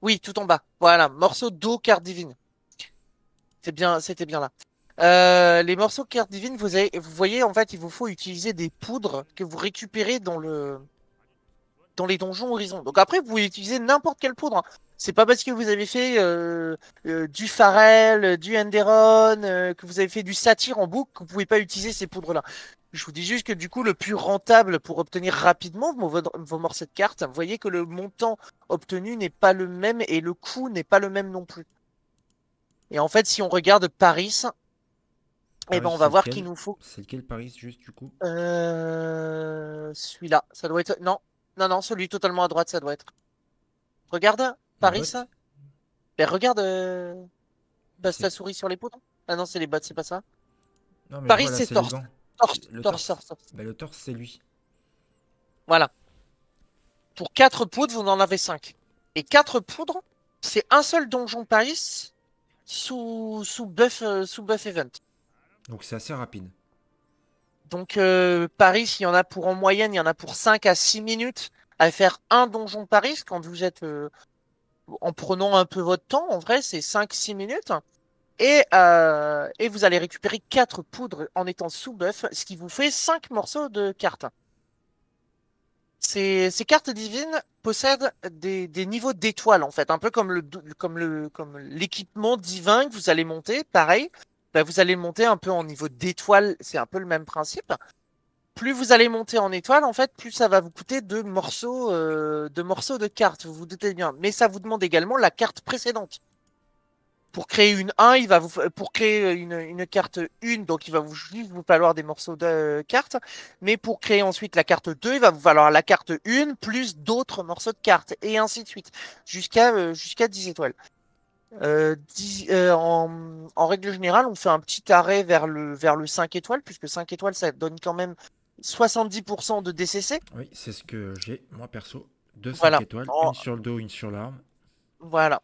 Oui, tout en bas. Voilà, morceau d'eau carte divine. C'est bien, c'était bien là. Les morceaux carte divine, vous voyez, en fait, il vous faut utiliser des poudres que vous récupérez dans les donjons Horizon. Donc après, vous pouvez utiliser n'importe quelle poudre, hein. C'est pas parce que vous avez fait du Pharrell, du Enderon, que vous avez fait du Satyr en boucle que vous pouvez pas utiliser ces poudres-là. Je vous dis juste que du coup, le plus rentable pour obtenir rapidement vos morceaux de cartes, vous voyez que le montant obtenu n'est pas le même et le coût n'est pas le même non plus. Et en fait, si on regarde Paris, eh ben, Paris, on c'est va voir qu'il lequel? nous faut C'est lequel Paris, juste du coup? celui-là. Ça doit être. Non, non, non, celui totalement à droite, ça doit être. Regarde, Les Paris. bottes? Ben, regarde, passe C'est... ta souris sur les poudres. Ah non, c'est les bottes, c'est pas ça. Non, mais je Paris, vois là, c'est c'est les torse. gants. Torse, Le torse, torse? torse, torse. Bah, le torse, c'est lui. Voilà. Pour 4 poudres, vous en avez 5. Et 4 poudres, c'est un seul donjon Paris sous buff event. Donc c'est assez rapide. Donc Paris, il y en a pour en moyenne, il y en a pour 5 à 6 minutes à faire un donjon Paris quand vous êtes en prenant un peu votre temps. En vrai, c'est 5-6 minutes. Et vous allez récupérer 4 poudres en étant sous buff, ce qui vous fait 5 morceaux de cartes. Ces cartes divines possèdent des niveaux d'étoiles, en fait, un peu comme l'équipement divin que vous allez monter, pareil. Bah, vous allez monter un peu en niveau d'étoiles, c'est un peu le même principe. Plus vous allez monter en étoile, en fait, plus ça va vous coûter de morceaux de cartes, vous vous doutez bien. Mais ça vous demande également la carte précédente. Pour créer une 1, pour créer une carte 1, donc il va juste vous falloir des morceaux de carte. Mais pour créer ensuite la carte 2, il va vous falloir la carte 1 plus d'autres morceaux de cartes, et ainsi de suite, jusqu'à 10 étoiles. 10, en règle générale, on fait un petit arrêt vers le 5 étoiles, puisque 5 étoiles, ça donne quand même 70% de DCC. Oui, c'est ce que j'ai, moi perso. Deux 5 Voilà. étoiles, une sur le dos, une sur l'arme. Voilà.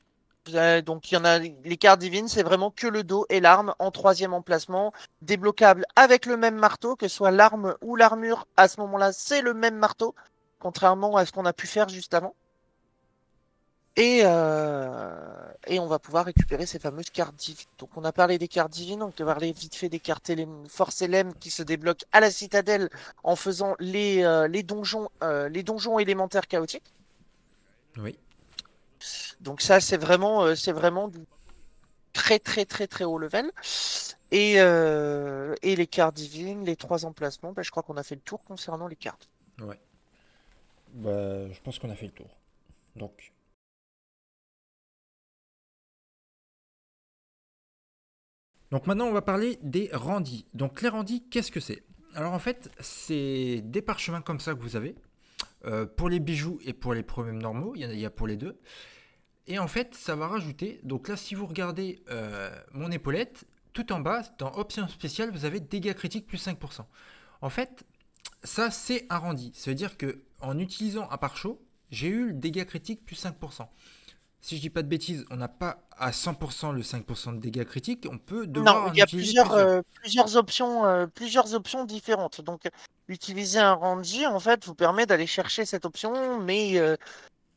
Donc, il y en a les cartes divines, c'est vraiment que le dos et l'arme en troisième emplacement, débloquable avec le même marteau, que ce soit l'arme ou l'armure. À ce moment-là, c'est le même marteau, contrairement à ce qu'on a pu faire juste avant. Et on va pouvoir récupérer ces fameuses cartes divines. Donc, on a parlé des cartes divines, on peut parler vite fait des cartes Force LM qui se débloquent à la citadelle en faisant les donjons élémentaires chaotiques. Oui. Donc, ça, c'est vraiment du très très très très haut level. Et les cartes divines, les 3 emplacements, bah, je crois qu'on a fait le tour concernant les cartes. Ouais. Bah, je pense qu'on a fait le tour. Donc, maintenant, on va parler des rendis. Donc, les rendis, qu'est-ce que c'est? Alors, en fait, c'est des parchemins comme ça que vous avez. Pour les bijoux et pour les problèmes normaux, il y a pour les deux. Et en fait, ça va rajouter. Donc là, si vous regardez mon épaulette, tout en bas, dans option spéciale, vous avez dégâts critiques plus 5%. En fait, ça, c'est un rendi. Ça veut dire que en utilisant un pare-chaud, j'ai eu le dégâts critiques plus 5%. Si je dis pas de bêtises, on n'a pas à 100% le 5% de dégâts critiques, on peut Non, devoir en il y a utiliser plusieurs. plusieurs options différentes. Donc, utiliser un Ranji, en fait, vous permet d'aller chercher cette option, mais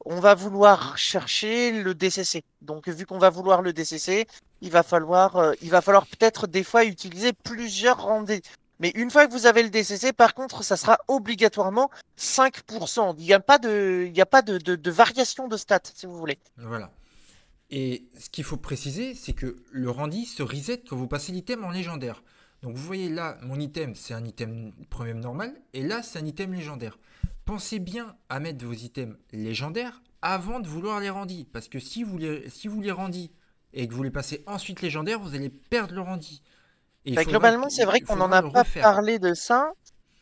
on va vouloir chercher le DCC. Donc, vu qu'on va vouloir le DCC, il va falloir peut-être des fois utiliser plusieurs rendez. Mais une fois que vous avez le DCC, par contre, ça sera obligatoirement 5%. Il n'y a pas de variation de stats, si vous voulez. Voilà. Et ce qu'il faut préciser, c'est que le rendi se reset quand vous passez l'item en légendaire. Donc vous voyez là, mon item, c'est un item premium normal, et là, c'est un item légendaire. Pensez bien à mettre vos items légendaires avant de vouloir les rendis. Parce que si vous les rendis et que vous les passez ensuite légendaires, vous allez perdre le rendi. Et Bah, globalement, c'est vrai il qu'on n'en faudra a le pas refaire. parlé de ça,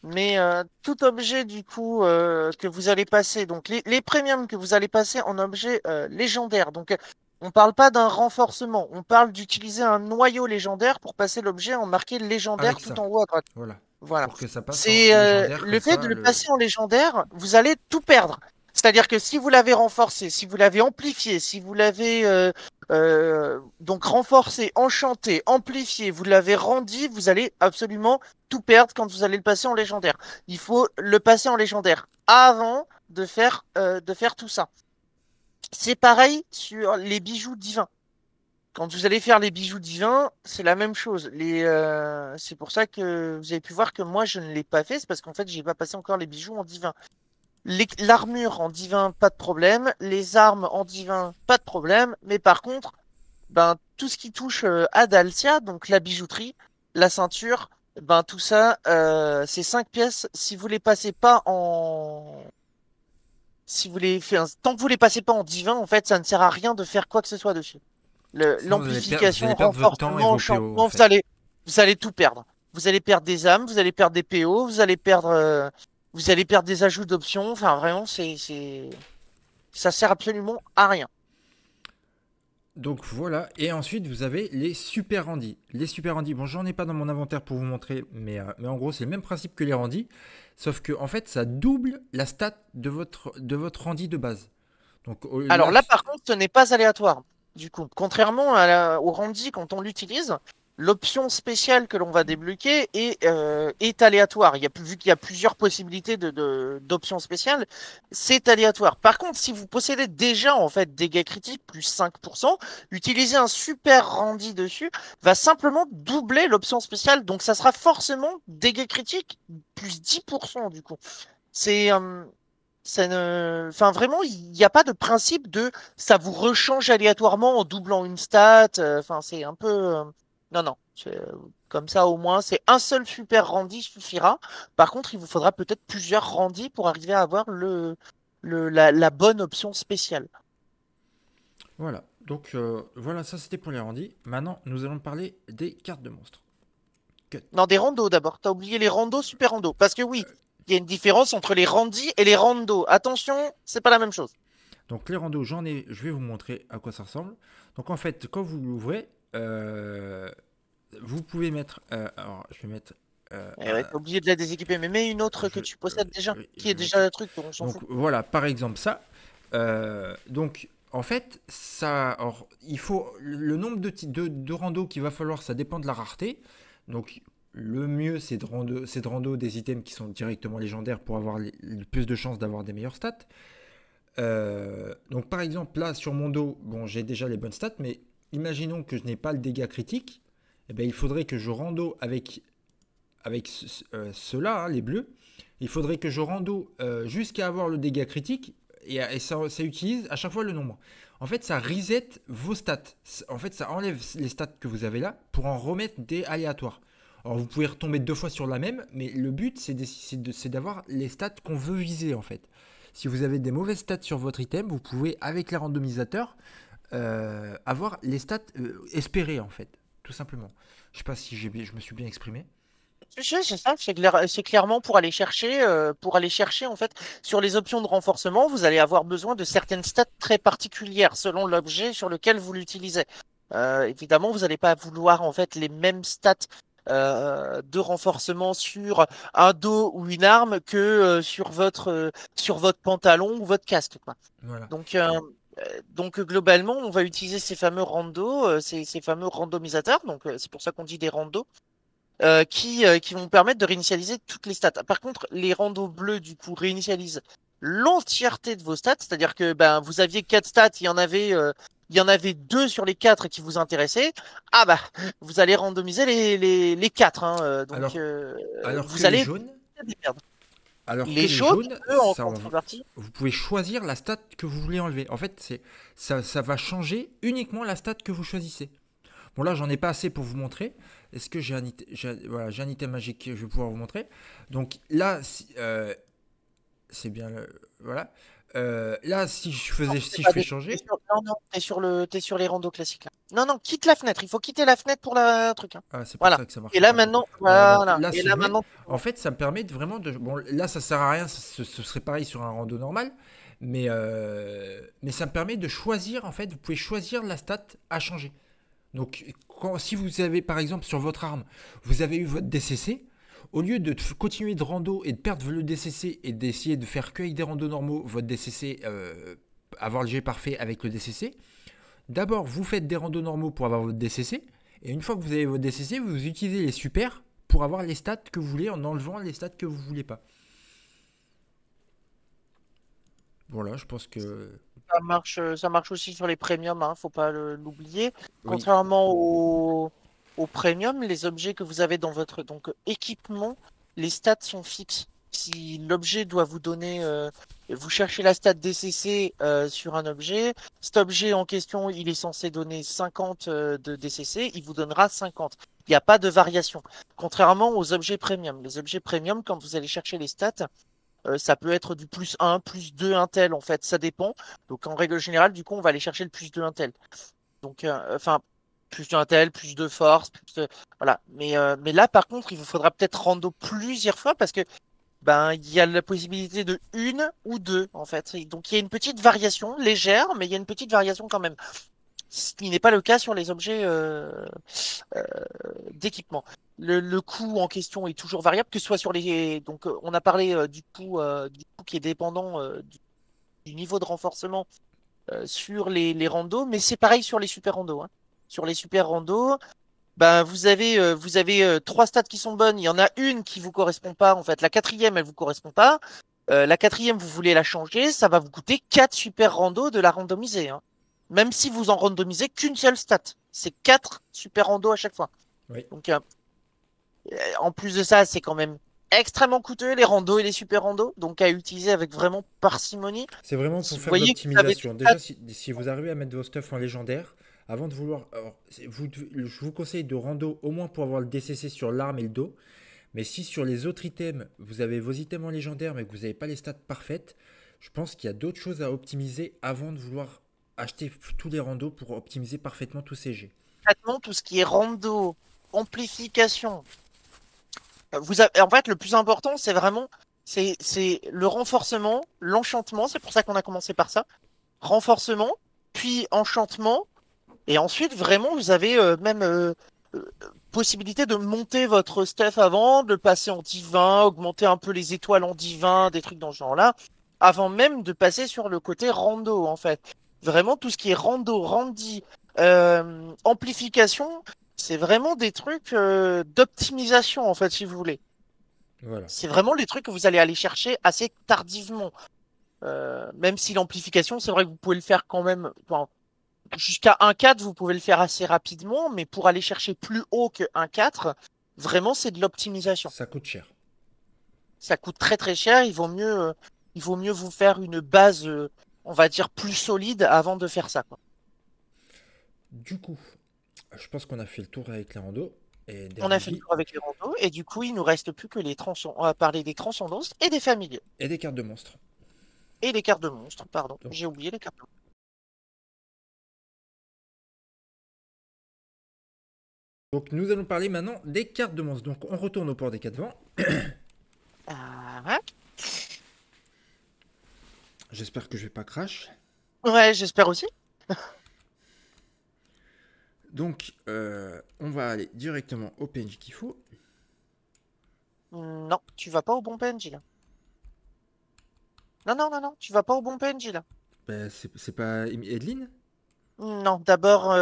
mais tout objet du coup que vous allez passer, donc les premiums que vous allez passer en objet légendaire, donc on parle pas d'un renforcement, on parle d'utiliser un noyau légendaire pour passer l'objet en marqué légendaire Avec tout ça. en haut à droite. Voilà. Voilà. Pour que ça passe en C'est légendaire le comme fait de ça. le passer en légendaire, vous allez tout perdre. C'est-à-dire que si vous l'avez renforcé, si vous l'avez amplifié, si vous l'avez donc renforcé, enchanté, amplifié, vous l'avez rendu, vous allez absolument tout perdre quand vous allez le passer en légendaire. Il faut le passer en légendaire avant de faire tout ça. C'est pareil sur les bijoux divins. Quand vous allez faire les bijoux divins, c'est la même chose. C'est pour ça que vous avez pu voir que moi, je ne l'ai pas fait. C'est parce qu'en fait, j'ai pas passé encore les bijoux en divin. L'armure en divin, pas de problème. Les armes en divin, pas de problème. Mais par contre, ben, tout ce qui touche à Dalcia, donc la bijouterie, la ceinture, ben, tout ça, c'est 5 pièces. Si vous les passez pas en... Si vous les... enfin, tant que vous les passez pas en divin, en fait, ça ne sert à rien de faire quoi que ce soit dessus. Sinon, vous L'amplification, allez perdre votre temps et renforcement, vos PO, en enchantement, fait. vous allez tout perdre. Vous allez perdre des âmes, vous allez perdre des PO, vous allez perdre des ajouts d'options. Enfin, vraiment, ça sert absolument à rien. Donc voilà, et ensuite vous avez les super randis. Les super randis, bon j'en ai pas dans mon inventaire pour vous montrer, mais en gros c'est le même principe que les randis, sauf que en fait ça double la stat de votre randi de base. Donc Alors là, là, par contre, ce n'est pas aléatoire. Du coup, contrairement au Randy, quand on l'utilise, l'option spéciale que l'on va débloquer est aléatoire. Vu qu'il y a plusieurs possibilités d'options spéciales, c'est aléatoire. Par contre, si vous possédez déjà en fait dégâts critiques plus 5%, utiliser un super Randy dessus va simplement doubler l'option spéciale. Donc ça sera forcément dégâts critiques plus 10% du coup. C'est ça ne... Enfin, vraiment, il n'y a pas de principe de ça vous rechange aléatoirement en doublant une stat. Enfin, c'est un peu. Non, non. Comme ça, au moins, c'est un seul super Randy suffira. Par contre, il vous faudra peut-être plusieurs Randy pour arriver à avoir la bonne option spéciale. voilà. Donc voilà, ça c'était pour les randis. Maintenant nous allons parler des cartes de monstres. Cut. Non, des randos d'abord. T'as oublié les randos, super randos. Parce que oui, il y a une différence entre les Randy et les randos. Attention, c'est pas la même chose. Donc les randos, je vais vous montrer à quoi ça ressemble. Donc en fait, quand vous l'ouvrez, vous pouvez mettre, alors je vais mettre, Eh ouais, t'as oublié de la déséquiper. Mais mets une autre que je, tu possèdes déjà, je qui est vais déjà mettre. le truc, on s'en Donc fout. voilà, par exemple ça. Donc en fait, ça, alors, il faut le nombre de randos qu'il va falloir, ça dépend de la rareté. Donc le mieux, c'est de rando des items qui sont directement légendaires pour avoir le plus de chances d'avoir des meilleures stats. Donc par exemple là sur mon dos, bon j'ai déjà les bonnes stats, mais imaginons que je n'ai pas le dégât critique, eh bien, il faudrait que je rando avec ceux-là, hein, les bleus. Il faudrait que je rando jusqu'à avoir le dégât critique et ça utilise à chaque fois le nombre. En fait, ça reset vos stats. En fait, ça enlève les stats que vous avez là pour en remettre des aléatoires. Alors, vous pouvez retomber 2 fois sur la même, mais le but, c'est d'avoir les stats qu'on veut viser, en fait. Si vous avez des mauvaises stats sur votre item, vous pouvez, avec les randomisateurs, avoir les stats espérées, en fait. Tout simplement. Je sais pas si je me suis bien exprimé. C'est ça, c'est clairement pour aller chercher en fait sur les options de renforcement, vous allez avoir besoin de certaines stats très particulières selon l'objet sur lequel vous l'utilisez. Évidemment, vous n'allez pas vouloir en fait les mêmes stats de renforcement sur un dos ou une arme que sur votre pantalon ou votre casque, quoi. Voilà. Donc, globalement, on va utiliser ces fameux randos, ces fameux randomisateurs. Donc c'est pour ça qu'on dit des randos qui vont permettre de réinitialiser toutes les stats. Par contre, les randos bleus, du coup, réinitialisent l'entièreté de vos stats, c'est-à-dire que ben, vous aviez 4 stats, il y en avait 2 sur les 4 qui vous intéressaient. Ah bah, vous allez randomiser les 4, hein, Alors, alors que vous les allez jaunes, les perdre. alors que Les les jaunes, jaunes, eux, en contrepartie, vous pouvez choisir la stat que vous voulez enlever. En fait, ça va changer uniquement la stat que vous choisissez. Bon là, j'en ai pas assez pour vous montrer. Est-ce que voilà, j'ai un item magique que je vais pouvoir vous montrer. Donc là, c'est bien voilà. Là, si je fais changer, non, non, t'es sur les randos classiques, là. Non, non, quitte la fenêtre. Il faut quitter la fenêtre pour la truc, hein. ah, c'est pour Voilà. ça que ça marche Et là pas. maintenant, Voilà, donc voilà. là, Et si là je mets, maintenant, en fait, ça me permet vraiment de. Bon, là, ça sert à rien, ce serait pareil sur un rando normal, mais ça me permet de choisir, en fait, vous pouvez choisir la stat à changer. Donc, si vous avez, par exemple, sur votre arme, vous avez eu votre DCC, au lieu de continuer de rando et de perdre le DCC et d'essayer de faire que avec des randos normaux, votre DCC, avoir le jet parfait avec le DCC, d'abord, vous faites des randos normaux pour avoir votre DCC, et une fois que vous avez votre DCC, vous utilisez les super pour avoir les stats que vous voulez en enlevant les stats que vous voulez pas. Voilà, je pense que... ça marche aussi sur les premiums, hein, faut pas l'oublier. Oui, Contrairement au premium, les objets que vous avez dans votre équipement, les stats sont fixes. Si l'objet doit vous donner Vous cherchez la stat DCC sur un objet. Cet objet en question, il est censé donner 50 de DCC. Il vous donnera 50. Il n'y a pas de variation. Contrairement aux objets premium. Les objets premium, quand vous allez chercher les stats, ça peut être du plus 1, plus 2 intel, en fait. Ça dépend. Donc, en règle générale, du coup, on va aller chercher le plus 2 intel. Donc, enfin, plus de intel, plus de force, voilà. Mais là, par contre, il vous faudra peut-être rando plusieurs fois parce que ben, il y a la possibilité de une ou deux, en fait. Et donc, il y a une petite variation légère, mais il y a une petite variation quand même. Ce qui n'est pas le cas sur les objets euh, d'équipement. Le coût en question est toujours variable, que ce soit sur les. Donc, on a parlé du coût qui est dépendant du niveau de renforcement sur les randos, mais c'est pareil sur les super randos, hein. Sur les super randos, ben, vous avez trois stats qui sont bonnes. Il y en a une qui vous correspond pas. En fait, la quatrième, elle vous correspond pas. La quatrième, vous voulez la changer. Ça va vous coûter 4 super randos de la randomiser, hein. Même si vous en randomisez qu'une seule stat. C'est 4 super randos à chaque fois. Oui. Donc, en plus de ça, c'est quand même extrêmement coûteux, les randos et les super randos. Donc, à utiliser avec vraiment parcimonie. C'est vraiment Si pour vous faire de voyez que vous avez l'optimisation. Déjà, si vous arrivez à mettre vos stuff en légendaire, avant de vouloir. Alors, je vous conseille de rando au moins pour avoir le DCC sur l'arme et le dos. Mais si sur les autres items, vous avez vos items en légendaire mais que vous n'avez pas les stats parfaites, je pense qu'il y a d'autres choses à optimiser avant de vouloir acheter tous les randos pour optimiser parfaitement tous ces jets. concrètement tout ce qui est rando, amplification. En fait, le plus important, c'est vraiment c'est le renforcement, l'enchantement. C'est pour ça qu'on a commencé par ça. Renforcement, puis enchantement. Et ensuite, vraiment, vous avez même euh, possibilité de monter votre stuff avant, de passer en divin, augmenter un peu les étoiles en divin, des trucs dans ce genre-là, avant même de passer sur le côté rando, en fait. Vraiment, tout ce qui est rando, randi, amplification, c'est vraiment des trucs d'optimisation, en fait, si vous voulez. Voilà. C'est vraiment les trucs que vous allez aller chercher assez tardivement. Même si l'amplification, c'est vrai que vous pouvez le faire quand même. Enfin, jusqu'à 1,4, vous pouvez le faire assez rapidement, mais pour aller chercher plus haut que 1,4, vraiment, c'est de l'optimisation. Ça coûte cher. Ça coûte très très cher. Il vaut mieux vous faire une base, on va dire, plus solide avant de faire ça, quoi. Du coup, je pense qu'on a fait le tour avec les randos. Et On a fait le d'Airbnb tour avec les randos, et du coup, il nous reste plus que les transcendances. On va parler des transcendances et des familiers. et des cartes de monstres. Et les cartes de monstres, pardon. Donc, J'ai oublié les cartes de monstres. donc nous allons parler maintenant des cartes de monstres. Donc on retourne au port des quatre vents. Ah, J'espère que je vais pas crash. ouais, j'espère aussi. Donc, on va aller directement au PNJ qu'il faut. Non, tu vas pas au bon PNJ là. Non, non, non, non, tu vas pas au bon PNJ là. Ben, c'est pas Edlin? Non, d'abord,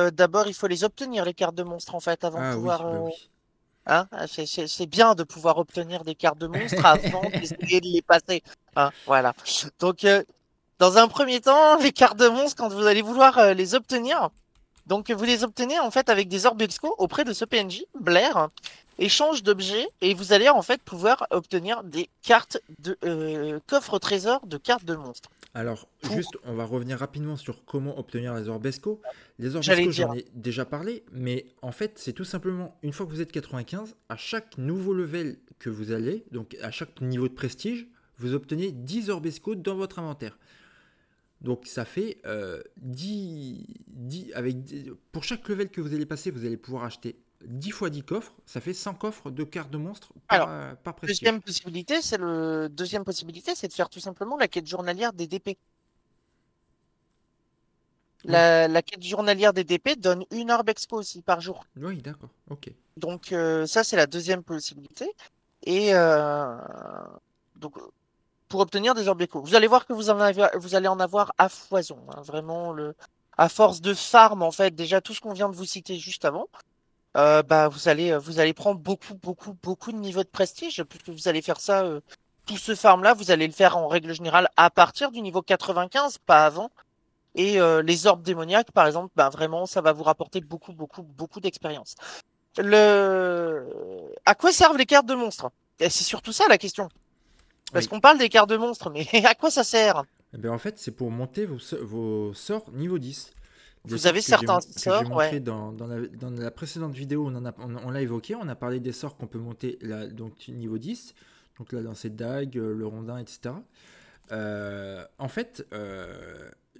il faut les obtenir, les cartes de monstres, en fait, avant de Ah oui, pouvoir. bah oui. Hein, c'est bien de pouvoir obtenir des cartes de monstres avant d'essayer de les passer. Hein, voilà. Donc, dans un premier temps, les cartes de monstres, quand vous allez vouloir les obtenir, donc vous les obtenez en fait avec des orbes exco auprès de ce PNJ, Blair, échange d'objets, et vous allez en fait pouvoir obtenir des cartes de coffre trésor de cartes de monstres. Alors, Pour, juste, on va revenir rapidement sur comment obtenir les orbesco. Les j'allais orbesco, dire, j'en ai déjà parlé, mais en fait, c'est tout simplement, une fois que vous êtes 95, à chaque nouveau level que vous allez, donc à chaque niveau de prestige, vous obtenez 10 orbesco dans votre inventaire. Donc ça fait 10 pour chaque level que vous allez passer, vous allez pouvoir acheter 10 fois 10 coffres. Ça fait 100 coffres de cartes de monstres alors. par prestige. Deuxième possibilité, c'est de faire tout simplement la quête journalière des DP. Oui, La quête journalière des DP donne une orbe expo aussi par jour. oui, d'accord, ok. Donc ça, c'est la deuxième possibilité. Et donc pour obtenir des orbes expo, vous allez voir que vous allez en avoir à foison, hein, vraiment à force de farm en fait. Déjà tout ce qu'on vient de vous citer juste avant, bah vous allez prendre beaucoup beaucoup beaucoup de niveaux de prestige puisque vous allez faire ça. Tout ce farm là, vous allez le faire en règle générale à partir du niveau 95, pas avant. Et les orbes démoniaques, par exemple, bah, vraiment, ça va vous rapporter beaucoup, beaucoup, beaucoup d'expérience. À quoi servent les cartes de monstres? Et c'est surtout ça la question. Parce Oui. qu'on parle des cartes de monstres, mais à quoi ça sert? Eh ben, en fait, c'est pour monter vos sorts niveau 10. Des Vous avez sorts que certains que j'ai sorts, ouais. montré dans la précédente vidéo, on l'a évoqué, on a parlé des sorts qu'on peut monter là, donc niveau 10, donc la lancée de dague, le rondin, etc. En fait,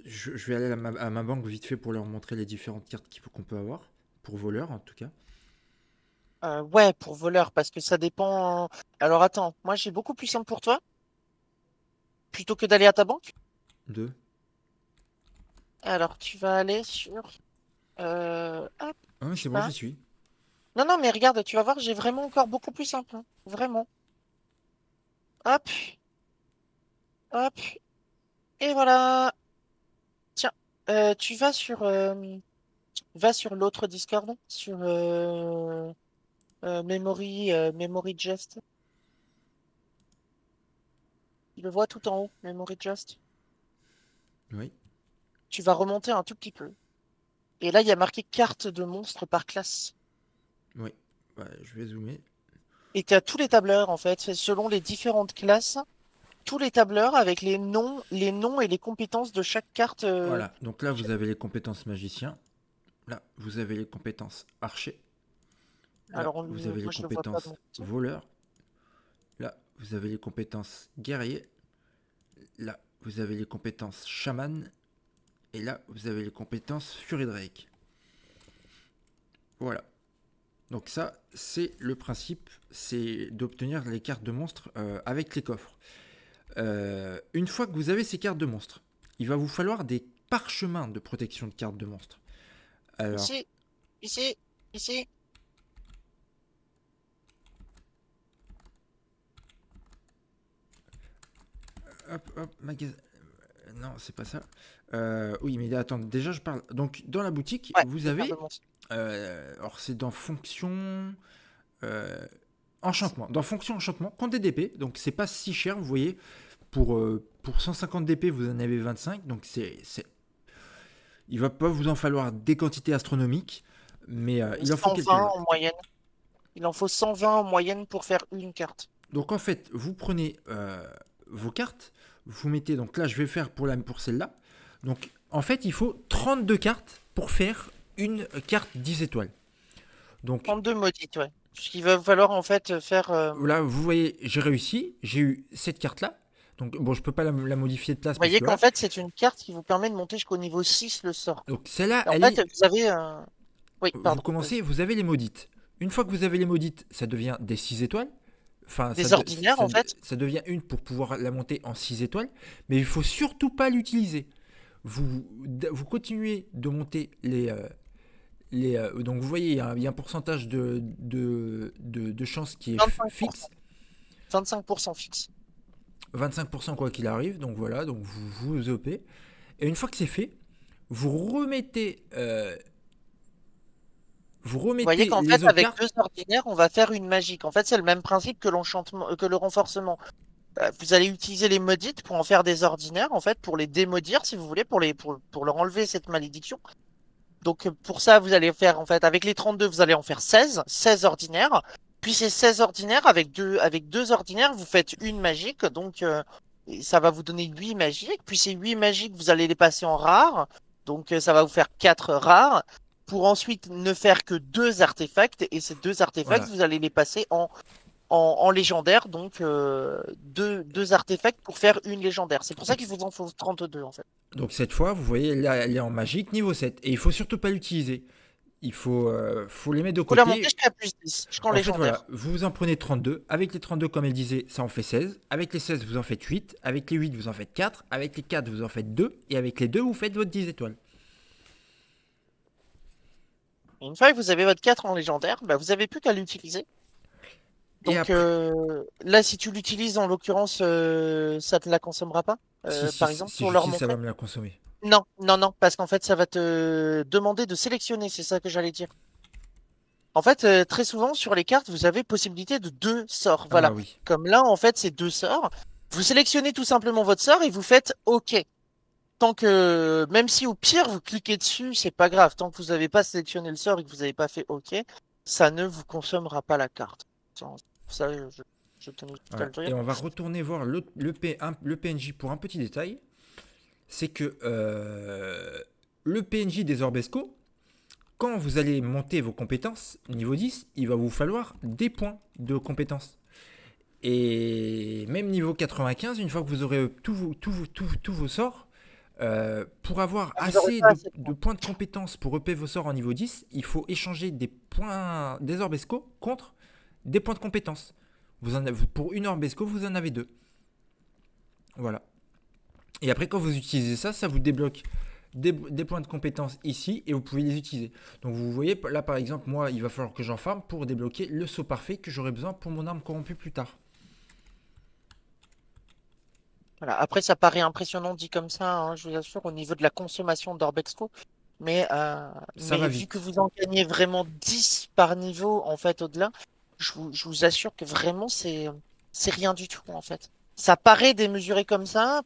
je vais aller à ma banque vite fait pour leur montrer les différentes cartes qu'on peut avoir, pour voleurs en tout cas. Ouais, pour voleur, parce que ça dépend. Alors attends, moi j'ai beaucoup plus simple pour toi, plutôt que d'aller à ta banque. Deux. Alors tu vas aller sur. Hop, Ah, je sais c'est bon, pas. j'y suis. Non, non, mais regarde, tu vas voir, j'ai vraiment encore beaucoup plus simple, hein. Vraiment. Hop, hop, et voilà. Tiens, tu vas sur l'autre Discord, sur Memory Just. Tu le vois tout en haut, Memory Just. Oui, Tu vas remonter un tout petit peu. Et là, il y a marqué carte de monstre par classe. oui. Ouais, je vais zoomer. Et tu as tous les tableurs, en fait, selon les différentes classes, tous les tableurs avec les noms et les compétences de chaque carte. Voilà, donc là vous avez les compétences magicien. Là, vous avez les compétences archer. Là, Alors, vous avez les moi, je le vois pas de compétences mon côté. voleur. Là, vous avez les compétences guerrier. Là, vous avez les compétences chaman. Et là, vous avez les compétences Fury Drake. Voilà. Donc ça, c'est le principe, c'est d'obtenir les cartes de monstres avec les coffres. Une fois que vous avez ces cartes de monstres, il va vous falloir des parchemins de protection de cartes de monstres. Alors, Ici, ici, ici. hop, hop, magasin. Non, c'est pas ça. Oui, mais attends, déjà je parle. Donc, dans la boutique, Ouais, vous les cartes de avez. monstre. Alors, c'est dans fonction. euh, enchantement. Dans fonction enchantement, compte des DP. Donc, c'est pas si cher, vous voyez. Pour 150 DP, vous en avez 25. Donc, il va pas vous en falloir des quantités astronomiques. Mais il en faut 120 quelques-uns. en moyenne. Il en faut 120 en moyenne pour faire une carte. Donc, en fait, vous prenez vos cartes. Vous mettez. Donc, là, je vais faire pour celle-là. Donc, en fait, il faut 32 cartes pour faire une carte 10 étoiles. Donc, 32 maudites, ouais. Ce qu'il va falloir en fait faire. là, vous voyez, j'ai réussi. J'ai eu cette carte-là. Donc, bon, je peux pas la modifier de place Vous parce voyez que qu'en voilà. fait, c'est une carte qui vous permet de monter jusqu'au niveau 6 le sort. Donc, celle-là, Et en elle fait, est. vous avez un. Oui, Vous pardon. Vas-y. commencez, vous avez les maudites. Une fois que vous avez les maudites, ça devient des 6 étoiles. Enfin, Des ordinaires, en fait. ça devient une pour pouvoir la monter en 6 étoiles. Mais il faut surtout pas l'utiliser. Vous continuez de monter donc vous voyez, il y a un pourcentage de chance qui est 25%. fixe. 25% fixe. 25% quoi qu'il arrive. Donc voilà, donc vous opez. Et une fois que c'est fait, vous remettez, euh, vous Vous voyez remettez qu'en fait, les autres avec cartes. deux ordinaires, on va faire une magique. En fait, c'est le même principe que l'enchantement, que le renforcement. Vous allez utiliser les maudites pour en faire des ordinaires, en fait, pour les démaudire, si vous voulez, pour leur enlever cette malédiction. Donc, pour ça, vous allez faire, en fait, avec les 32, vous allez en faire 16 ordinaires. Puis ces 16 ordinaires, avec deux ordinaires, vous faites une magique. Donc, et ça va vous donner 8 magiques. Puis ces 8 magiques, vous allez les passer en rares. Donc, ça va vous faire 4 rares. Pour ensuite ne faire que 2 artefacts. Et ces 2 artefacts, Voilà. vous allez les passer en légendaire. Donc, deux artefacts pour faire une légendaire. C'est pour ça qu'il vous en faut 32, en fait. Donc cette fois, vous voyez, là, elle est en magique niveau 7. Et il faut surtout pas l'utiliser. Faut les mettre de Faut les remonter côté. jusqu'à plus 10, jusqu'en En fait, voilà, légendaire. vous en prenez 32. Avec les 32, comme elle disait, ça en fait 16. Avec les 16, vous en faites 8. Avec les 8, vous en faites 4. Avec les 4, vous en faites 2. Et avec les 2, vous faites votre 10 étoiles. Et une fois que vous avez votre 4 en légendaire, bah, vous avez plus qu'à l'utiliser. Et Donc après, là, si tu l'utilises, en l'occurrence, ça te la consommera pas, par exemple, si pour leur j'utilise, ça montrer. va me la consommer. Non, non, non, parce qu'en fait, ça va te demander de sélectionner, c'est ça que j'allais dire. En fait, très souvent, sur les cartes, vous avez possibilité de 2 sorts. Ah Voilà. oui. Comme là, en fait, c'est 2 sorts. Vous sélectionnez tout simplement votre sort et vous faites OK. Tant que, même si au pire, vous cliquez dessus, c'est pas grave. Tant que vous n'avez pas sélectionné le sort et que vous n'avez pas fait OK, ça ne vous consommera pas la carte. Ça, Je tenais juste à Voilà. le dire. Et on va retourner voir le PNJ pour un petit détail. C'est que le PNJ des Orbesco, quand vous allez monter vos compétences niveau 10, il va vous falloir des points de compétences. Et même niveau 95, une fois que vous aurez tous vos sorts, pour avoir Vous n'aurez assez pas assez de de points. points de compétences pour EP vos sorts en niveau 10, il faut échanger des points des Orbesco contre des points de compétences. Pour une Orbesco, vous en avez 2. Voilà. Et après, quand vous utilisez ça, ça vous débloque des points de compétences ici et vous pouvez les utiliser. Donc vous voyez, là par exemple, moi, il va falloir que j'en farme pour débloquer le saut parfait que j'aurai besoin pour mon arme corrompue plus tard. Voilà. Après, ça paraît impressionnant dit comme ça, hein, je vous assure, au niveau de la consommation d'Orbexco. Mais, Ça va vu que vite. vous en gagnez vraiment 10 par niveau, en fait, au-delà, je vous assure que vraiment, c'est rien du tout, en fait. Ça paraît démesuré comme ça,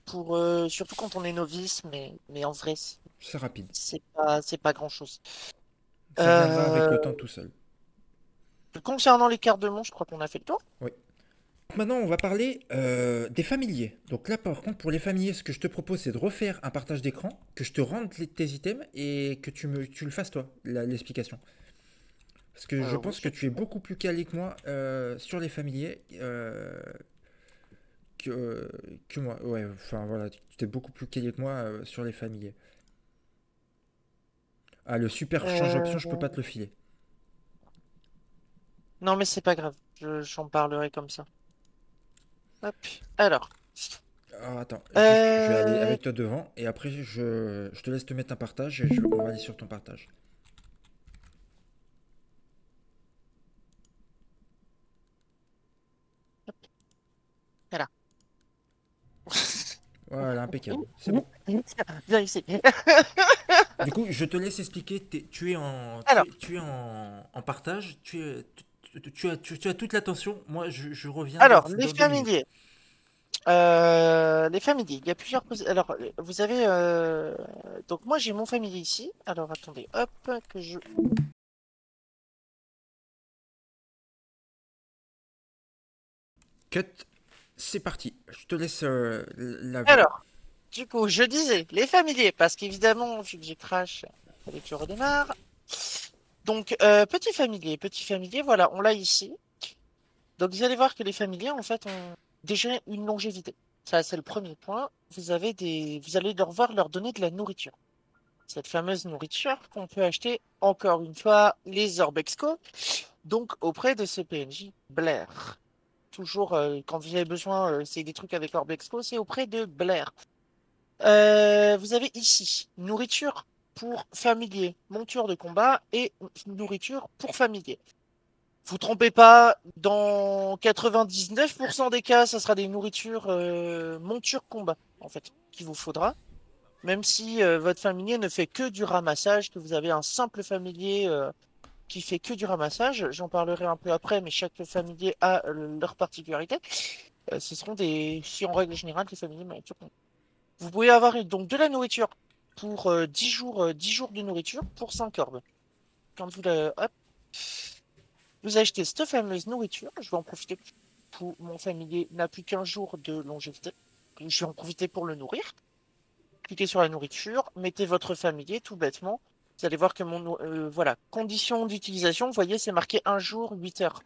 surtout quand on est novice, mais en vrai, C'est rapide. c'est pas grand-chose. Ça viendra avec Euh, le temps tout seul. Concernant les cartes de monde, je crois qu'on a fait le tour. Oui. Maintenant, on va parler des familiers. Donc là, par contre, pour les familiers, ce que je te propose, c'est de refaire un partage d'écran, que je te rende tes items et que tu le fasses toi, l'explication. Parce que je Oui, pense que tu es beaucoup plus calé que moi sur les familiers que moi. Ouais, enfin voilà, tu es beaucoup plus calé que moi sur les familiers. Ah, le super change option, je peux Euh, pas te le filer. Non, mais c'est pas grave, j'en parlerai comme ça. Hop. Alors. Ah, attends, juste, je vais aller Euh, avec toi devant et après je te laisse te mettre un partage et on va aller sur ton partage. Voilà. Voilà, impeccable, c'est bon. Viens ici. Du coup, je te laisse expliquer. Tu es Alors, en partage. Tu as toute l'attention. Moi, je reviens alors, dans 2 minutes. Les familiers, il y a plusieurs Alors, vous avez donc moi j'ai mon familier ici. Alors attendez, hop, que je. Cut. C'est parti. Je te laisse la voix. Alors, du coup, je disais les familiers, parce qu'évidemment, vu que j'ai crash, il fallait que je redémarre. Donc, petit familier, voilà, on l'a ici. Donc, vous allez voir que les familiers, en fait, ont déjà une longévité. Ça, c'est le premier point. Vous allez devoir leur donner de la nourriture. Cette fameuse nourriture qu'on peut acheter, encore une fois, les Orbexco, donc auprès de ce PNJ Blair. Toujours, quand vous avez besoin, c'est des trucs avec Orbexco, c'est auprès de Blair. Vous avez ici nourriture pour familier, monture de combat et nourriture pour familier. Vous trompez pas, dans 99% des cas, ça sera des nourritures monture combat, en fait, qu'il vous faudra. Même si votre familier ne fait que du ramassage, que vous avez un simple familier qui fait que du ramassage, j'en parlerai un peu après, mais chaque familier a leur particularité. Ce seront si en règle générale, les familiers monture combat. Vous pouvez avoir donc de la nourriture pour 10 jours de nourriture pour 5 orbes. Quand hop, vous achetez cette fameuse nourriture, je vais en profiter pour mon familier n'a plus qu'1 jour de longévité. Je vais en profiter pour le nourrir. Cliquez sur la nourriture, mettez votre familier tout bêtement. Vous allez voir que voilà, conditions d'utilisation, vous voyez, c'est marqué 1 jour, 8 heures.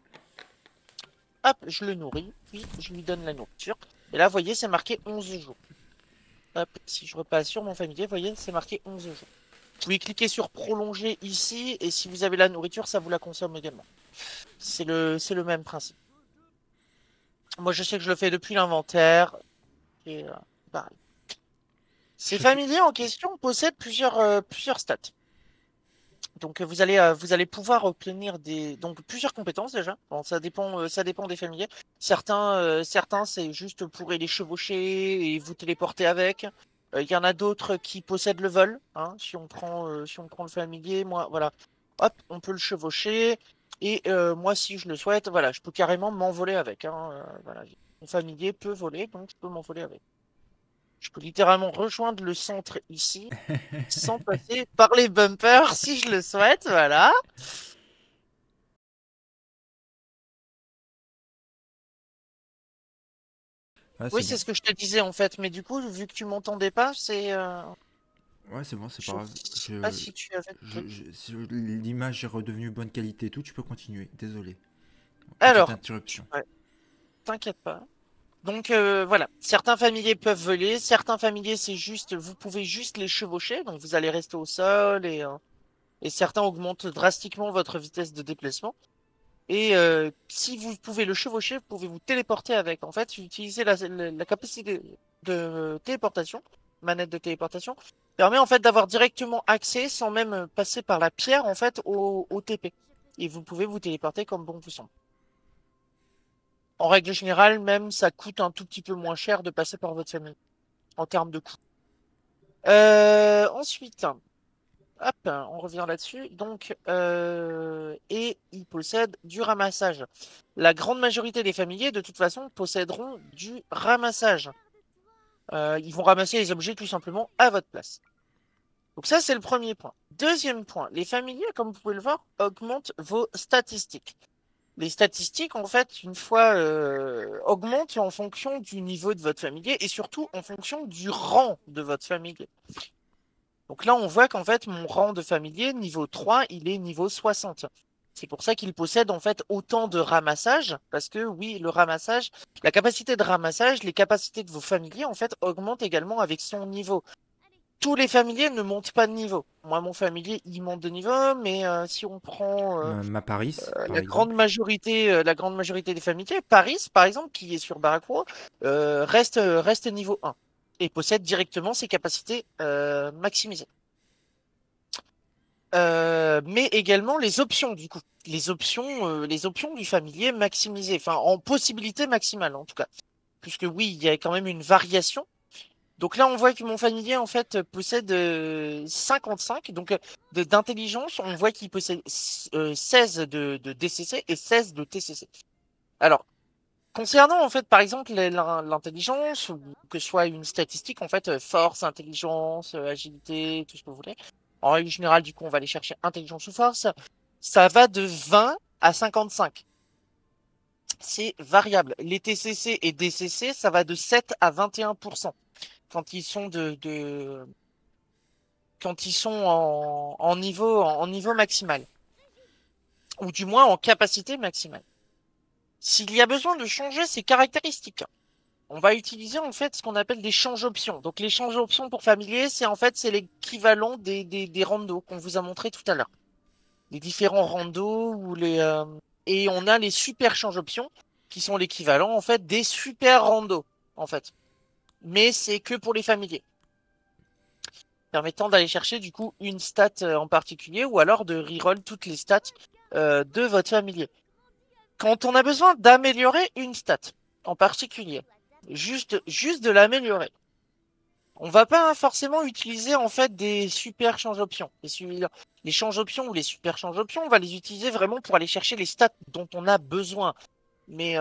Hop, je le nourris, puis je lui donne la nourriture. Et là, vous voyez, c'est marqué 11 jours. Hop, si je repasse sur mon familier, vous voyez, c'est marqué 11 jours. Vous pouvez cliquer sur prolonger ici, et si vous avez la nourriture, ça vous la consomme également. C'est le même principe. Moi, je sais que je le fais depuis l'inventaire, et pareil. Ces Je te- familiers en question possèdent plusieurs stats. Donc vous allez pouvoir obtenir donc plusieurs compétences déjà. Bon, ça dépend des familiers. Certains c'est juste pour les chevaucher et vous téléporter avec. Il y en a d'autres qui possèdent le vol. Hein, si on prend le familier, moi voilà, hop, on peut le chevaucher. Et moi si je le souhaite, voilà, je peux carrément m'envoler avec. Hein, voilà, mon familier peut voler, donc je peux m'envoler avec. Je peux littéralement rejoindre le centre ici sans passer par les bumpers si je le souhaite, voilà. Ah, Oui, c'est c'est bon. ce que je te disais en fait, mais du coup, vu que tu m'entendais pas, c'est. Ouais, c'est bon, c'est pas Je grave. sais pas si tu avais le truc. Si l'image est redevenue bonne qualité et tout, tu peux continuer. Désolé. Petite Alors, interruption. ouais, t'inquiète pas. Donc voilà, certains familiers peuvent voler, certains familiers c'est juste, vous pouvez juste les chevaucher, donc vous allez rester au sol et certains augmentent drastiquement votre vitesse de déplacement. Et si vous pouvez le chevaucher, vous pouvez vous téléporter avec. En fait, utiliser la capacité de téléportation, manette de téléportation, permet en fait d'avoir directement accès sans même passer par la pierre en fait au TP. Et vous pouvez vous téléporter comme bon vous semble. En règle générale, même ça coûte un tout petit peu moins cher de passer par votre famille en termes de coût. Ensuite, hop, on revient là-dessus. Donc, et il possède du ramassage. La grande majorité des familiers, de toute façon, posséderont du ramassage. Ils vont ramasser les objets tout simplement à votre place. Donc ça, c'est le premier point. Deuxième point, les familiers, comme vous pouvez le voir, augmentent vos statistiques. Les statistiques, en fait, une fois augmentent en fonction du niveau de votre familier et surtout en fonction du rang de votre familier. Donc là, on voit qu'en fait, mon rang de familier, niveau 3, il est niveau 60. C'est pour ça qu'il possède en fait autant de ramassage, parce que oui, le ramassage, la capacité de ramassage, les capacités de vos familiers, en fait, augmentent également avec son niveau. Tous les familiers ne montent pas de niveau. Moi, mon familier, il monte de niveau, mais si on prend Ma Paris, par exemple. la grande majorité des familiers, Paris, par exemple, qui est sur Barracuda, reste niveau 1 et possède directement ses capacités maximisées. Mais également les options du coup. Les options du familier maximisées, enfin en possibilité maximale en tout cas. Puisque oui, il y a quand même une variation. Donc là, on voit que mon familier en fait possède 55 donc d'intelligence. On voit qu'il possède 16 de DCC et 16 de TCC. Alors, concernant en fait par exemple l'intelligence, ou que ce soit une statistique en fait, force, intelligence, agilité, tout ce que vous voulez. En règle générale, du coup, on va aller chercher intelligence ou force. Ça va de 20 à 55. C'est variable. Les TCC et DCC, ça va de 7 à 21% quand ils sont quand ils sont en niveau maximal, ou du moins en capacité maximale. S'il y a besoin de changer ces caractéristiques, on va utiliser en fait ce qu'on appelle des changes options. Donc les changes options pour familier, c'est en fait c'est l'équivalent des randos qu'on vous a montré tout à l'heure. Les différents randos ou et on a les super changes options qui sont l'équivalent en fait des super randos en fait. Mais c'est que pour les familiers, permettant d'aller chercher du coup une stat en particulier ou alors de reroll toutes les stats de votre familier. Quand on a besoin d'améliorer une stat en particulier, juste de l'améliorer, on va pas forcément utiliser en fait des super change options. Les change options ou les super change options, on va les utiliser vraiment pour aller chercher les stats dont on a besoin. Mais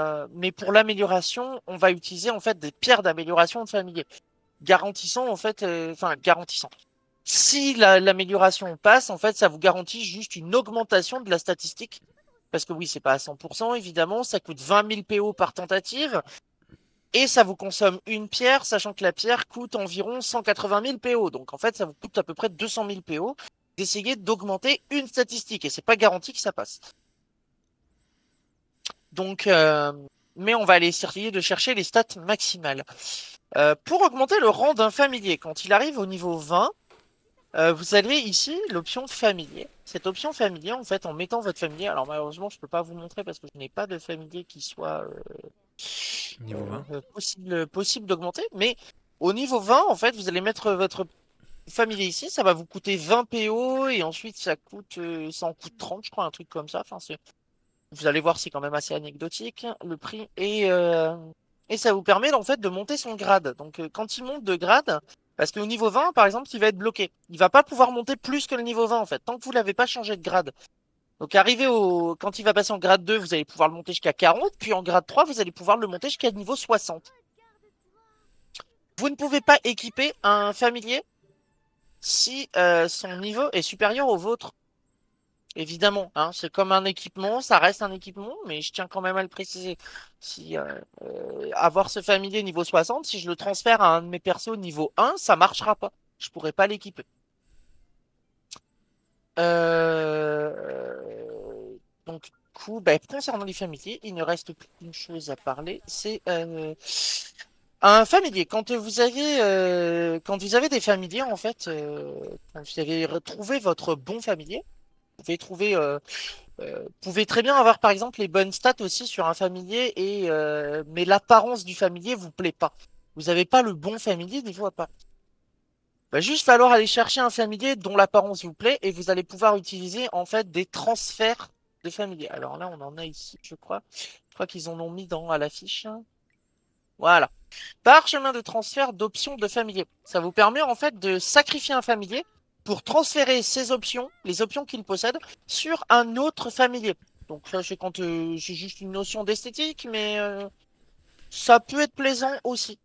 pour l'amélioration, on va utiliser en fait des pierres d'amélioration de familier, garantissant en fait, enfin garantissant. Si l'amélioration passe, en fait, ça vous garantit juste une augmentation de la statistique. Parce que oui, c'est pas à 100%, évidemment, ça coûte 20 000 PO par tentative. Et ça vous consomme une pierre, sachant que la pierre coûte environ 180 000 PO. Donc en fait, ça vous coûte à peu près 200 000 PO d'essayer d'augmenter une statistique. Et c'est pas garanti que ça passe. Donc, mais on va aller essayer de chercher les stats maximales. Pour augmenter le rang d'un familier, quand il arrive au niveau 20, vous avez ici l'option familier. Cette option familier, en fait, en mettant votre familier, alors malheureusement, je peux pas vous montrer parce que je n'ai pas de familier qui soit Niveau 20. possible d'augmenter, mais au niveau 20, en fait, vous allez mettre votre familier ici, ça va vous coûter 20 PO et ensuite ça en coûte 30, je crois, un truc comme ça. Enfin, vous allez voir, c'est quand même assez anecdotique le prix et ça vous permet en fait de monter son grade. Donc quand il monte de grade, parce qu'au niveau 20, par exemple, il va être bloqué. Il va pas pouvoir monter plus que le niveau 20 en fait, tant que vous l'avez pas changé de grade. Donc quand il va passer en grade 2, vous allez pouvoir le monter jusqu'à 40, puis en grade 3, vous allez pouvoir le monter jusqu'à niveau 60. Vous ne pouvez pas équiper un familier si son niveau est supérieur au vôtre. Évidemment, hein, c'est comme un équipement, ça reste un équipement, mais je tiens quand même à le préciser. Si avoir ce familier niveau 60, si je le transfère à un de mes persos niveau 1, ça marchera pas. Je pourrais pas l'équiper. Donc, du coup, bah, concernant les familiers, il ne reste plus qu'une chose à parler, c'est un familier. Quand vous avez des familiers, en fait, quand vous avez retrouvé votre bon familier, vous pouvez très bien avoir par exemple les bonnes stats aussi sur un familier mais l'apparence du familier vous plaît pas. Vous n'avez pas le bon familier niveau apparence. Va juste falloir aller chercher un familier dont l'apparence vous plaît et vous allez pouvoir utiliser en fait des transferts de familiers. Alors là, on en a ici, je crois. Je crois qu'ils en ont mis à l'affiche. Voilà. Parchemin de transfert d'options de familier. Ça vous permet en fait de sacrifier un familier pour transférer ses options, les options qu'il possède, sur un autre familier. Donc ça, c'est juste une notion d'esthétique, mais ça peut être plaisant aussi.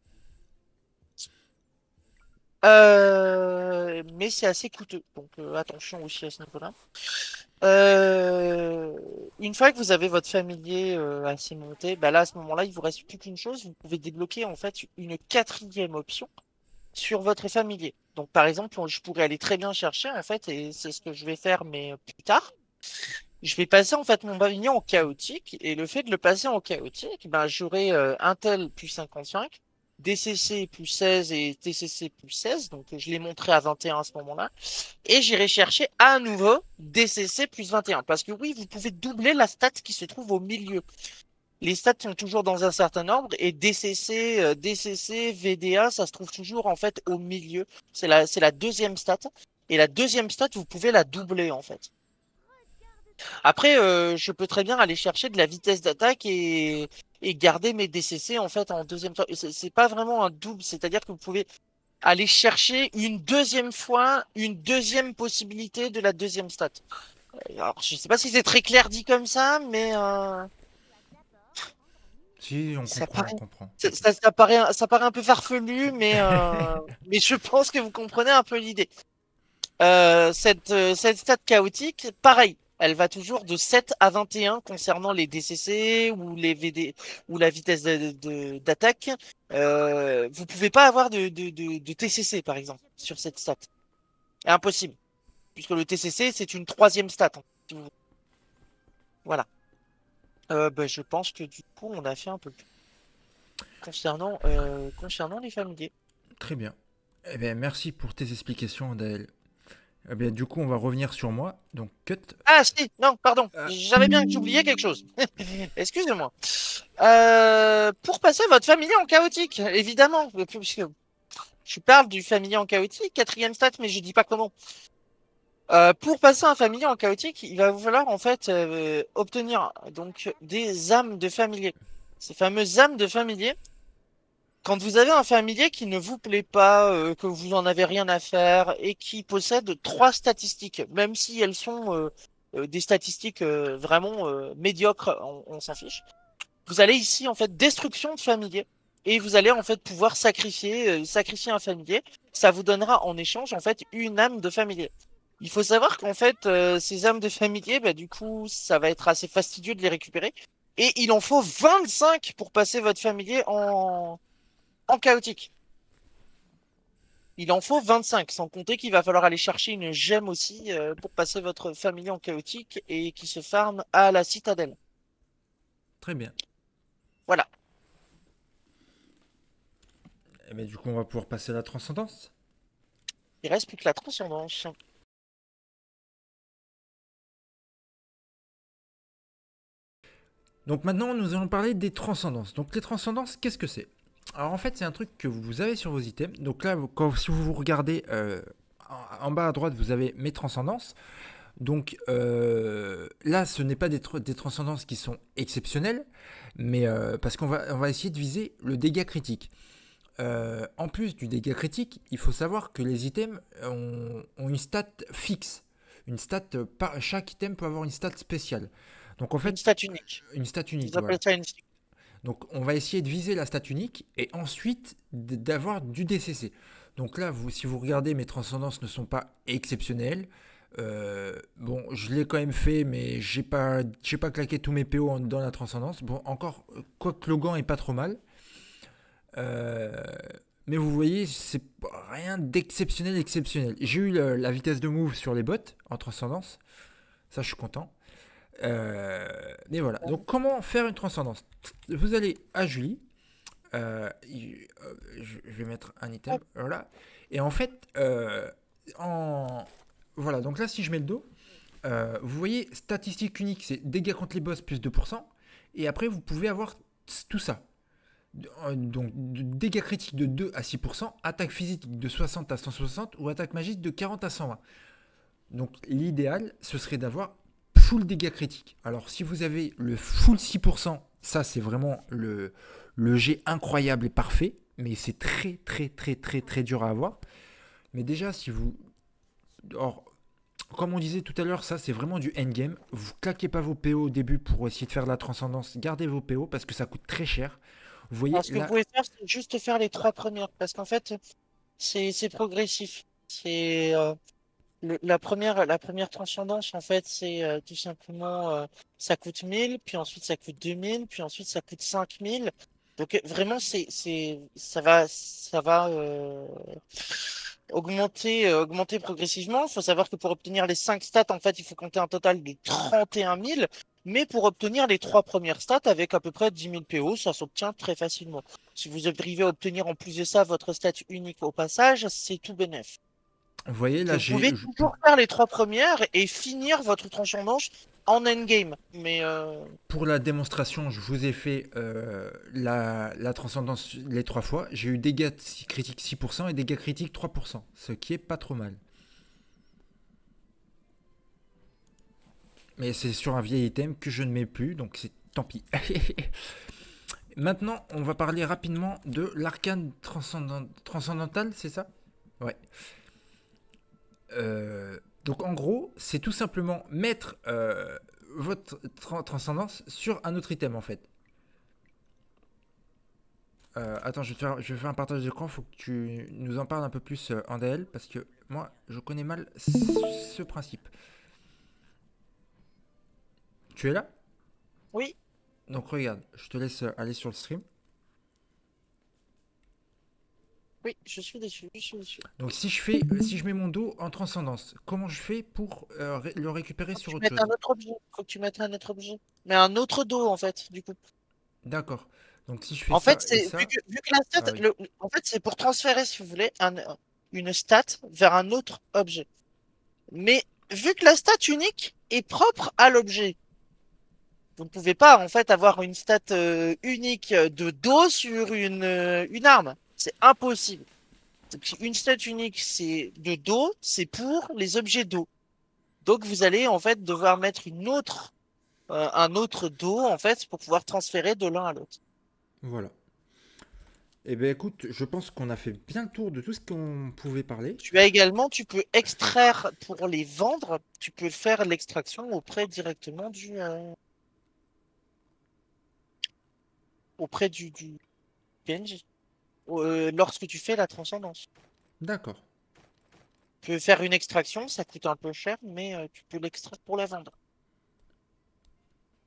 Mais c'est assez coûteux, donc attention aussi à ce niveau-là. Euh, une fois que vous avez votre familier assez monté, bah là à ce moment-là, il vous reste plus qu'une chose, vous pouvez débloquer en fait une quatrième option sur votre familier. Donc par exemple, je pourrais aller très bien chercher en fait, et c'est ce que je vais faire, mais plus tard. Je vais passer en fait mon familier en chaotique, et le fait de le passer en chaotique, ben j'aurai Intel plus 55, DCC plus 16 et TCC plus 16, donc je l'ai montré à 21 à ce moment-là, et j'irai chercher à nouveau DCC plus 21, parce que oui, vous pouvez doubler la stat qui se trouve au milieu. Les stats sont toujours dans un certain ordre et DCC, VDA, ça se trouve toujours en fait au milieu. C'est la deuxième stat. Et la deuxième stat, vous pouvez la doubler en fait. Après, je peux très bien aller chercher de la vitesse d'attaque et garder mes DCC en fait en deuxième temps. C'est pas vraiment un double, c'est-à-dire que vous pouvez aller chercher une deuxième fois une deuxième possibilité de la deuxième stat. Alors, je sais pas si c'est très clair dit comme ça, mais Si, on ça comprend, on paraît, comprend. ça paraît un peu farfelu, mais je pense que vous comprenez un peu l'idée. Cette stat chaotique, pareil, elle va toujours de 7 à 21 concernant les DCC ou les VD ou la vitesse d'attaque. Vous pouvez pas avoir de TCC par exemple sur cette stat. Impossible, puisque le TCC c'est une troisième stat, hein, si vous- Voilà. Bah, je pense que du coup on a fait un peu plus concernant les familiers. Très bien. Eh bien, merci pour tes explications, Daël. Eh bien, du coup, on va revenir sur moi. Donc, cut. Ah si, non, pardon, Ah, j'avais bien oublié quelque chose. Excusez-moi. Pour passer votre familier en chaotique, évidemment, puisque je parle du familier en chaotique, quatrième stat, mais je dis pas comment. Pour passer un familier en chaotique, il va vous falloir en fait obtenir donc des âmes de familier. Ces fameuses âmes de familier, quand vous avez un familier qui ne vous plaît pas, que vous n'en avez rien à faire et qui possède trois statistiques, même si elles sont des statistiques vraiment médiocres, on s'en fiche. Vous allez ici en fait destruction de familier et vous allez en fait pouvoir sacrifier un familier. Ça vous donnera en échange en fait une âme de familier. Il faut savoir qu'en fait ces âmes de familier, bah, du coup ça va être assez fastidieux de les récupérer et il en faut 25 pour passer votre familier en chaotique. Il en faut 25, sans compter qu'il va falloir aller chercher une gemme aussi pour passer votre familier en chaotique et qui se farme à la citadelle. très bien. Voilà. Eh bien, du coup, on va pouvoir passer à la transcendance. Il reste plus que la transcendance. Donc maintenant, nous allons parler des transcendances. Donc les transcendances, qu'est-ce que c'est? Alors en fait, c'est un truc que vous avez sur vos items. Donc là, si vous regardez en bas à droite, vous avez mes transcendances. Donc là, ce n'est pas des transcendances qui sont exceptionnelles, mais parce qu'on va essayer de viser le dégât critique. En plus du dégât critique, il faut savoir que les items ont une stat fixe. Chaque item peut avoir une stat spéciale. Donc en Une fait, stat unique. une stat unique, Ils voilà. appellent ça une stat. Donc on va essayer de viser la stat unique et ensuite d'avoir du DCC. Donc là, si vous regardez, mes transcendances ne sont pas exceptionnelles. Bon, je l'ai quand même fait, mais j'ai pas claqué tous mes PO dans la transcendance. Bon, encore, quoique Logan est pas trop mal. Euh, mais vous voyez, c'est rien d'exceptionnel, exceptionnel. J'ai eu la vitesse de move sur les bots en transcendance. Ça, je suis content. Mais voilà. Donc, comment faire une transcendance? Vous allez à Julie. Je vais mettre un item. Voilà. Et en fait, voilà. Donc là, si je mets le dos, vous voyez, statistique unique, c'est dégâts contre les boss plus 2%. Et après, vous pouvez avoir tout ça. Donc, dégâts critiques de 2 à 6%, attaque physique de 60 à 160 ou attaque magique de 40 à 120. Donc, l'idéal, ce serait d'avoir full dégâts critiques. Alors, si vous avez le full 6%, ça, c'est vraiment le jet incroyable et parfait, mais c'est très, très, très, très, très dur à avoir. Mais déjà, si vous... Or, comme on disait tout à l'heure, ça, c'est vraiment du endgame. Vous claquez pas vos PO au début pour essayer de faire de la transcendance. Gardez vos PO parce que ça coûte très cher. Vous voyez, Ce que vous pouvez faire, c'est juste faire les 3 premières, parce qu'en fait, c'est progressif. C'est la première transcendance, en fait, c'est tout simplement, ça coûte 1000, puis ensuite ça coûte 2000, puis ensuite ça coûte 5000. Donc vraiment, ça va augmenter progressivement. Il faut savoir que pour obtenir les 5 stats, en fait, il faut compter un total de 31 000. Mais pour obtenir les 3 premières stats avec à peu près 10 000 PO, ça s'obtient très facilement. Si vous arrivez à obtenir en plus de ça votre stat unique au passage, c'est tout bénef. vous voyez, là, Vous pouvez toujours faire les 3 premières et finir votre transcendance en endgame. Mais pour la démonstration, je vous ai fait la transcendance les 3 fois. J'ai eu dégâts critiques 6% et dégâts critiques 3%, ce qui est pas trop mal. Mais c'est sur un vieil item que je ne mets plus, donc c'est tant pis. Maintenant, on va parler rapidement de l'arcane transcendantal, c'est ça? Ouais. Donc en gros, c'est tout simplement mettre votre transcendance sur un autre item en fait. Attends, je vais faire un partage d'écran, faut que tu nous en parles un peu plus Andel, parce que moi, je connais mal ce principe. Tu es là? oui, Donc regarde, je te laisse aller sur le stream. oui, je suis dessus. Donc si je mets mon dos en transcendance, comment je fais pour le récupérer sur autre chose? Un autre objet. Faut que tu mettes un autre objet. Mais un autre dos en fait, du coup. D'accord. Donc si je fais En ça fait, et c'est ça, vu que la stat, ah oui. en fait, c'est pour transférer, si vous voulez, une stat vers un autre objet. Mais vu que la stat unique est propre à l'objet, vous ne pouvez pas en fait avoir une stat unique de dos sur une arme. C'est impossible. Une stat unique, c'est de dos, c'est pour les objets dos. Donc vous allez en fait devoir mettre un autre dos en fait pour pouvoir transférer de l'un à l'autre. Voilà. Eh bien écoute, je pense qu'on a fait bien le tour de tout ce qu'on pouvait parler. Tu peux extraire pour les vendre, tu peux faire l'extraction directement auprès du PNJ. Lorsque tu fais la transcendance. D'accord. Tu peux faire une extraction, ça coûte un peu cher, mais tu peux l'extraire pour la vendre.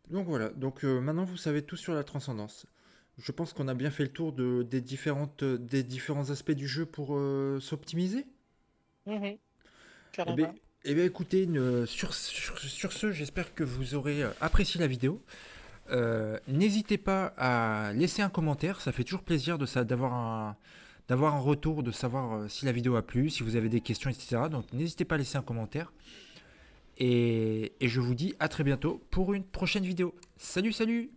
Donc voilà, donc maintenant vous savez tout sur la transcendance. Je pense qu'on a bien fait le tour des différents aspects du jeu pour s'optimiser. Mhm, Eh bien, carrément. écoutez, sur ce, j'espère que vous aurez apprécié la vidéo. N'hésitez pas à laisser un commentaire, ça fait toujours plaisir d'avoir un retour, de savoir si la vidéo a plu, si vous avez des questions, etc. Donc n'hésitez pas à laisser un commentaire. Et je vous dis à très bientôt pour une prochaine vidéo. Salut, salut!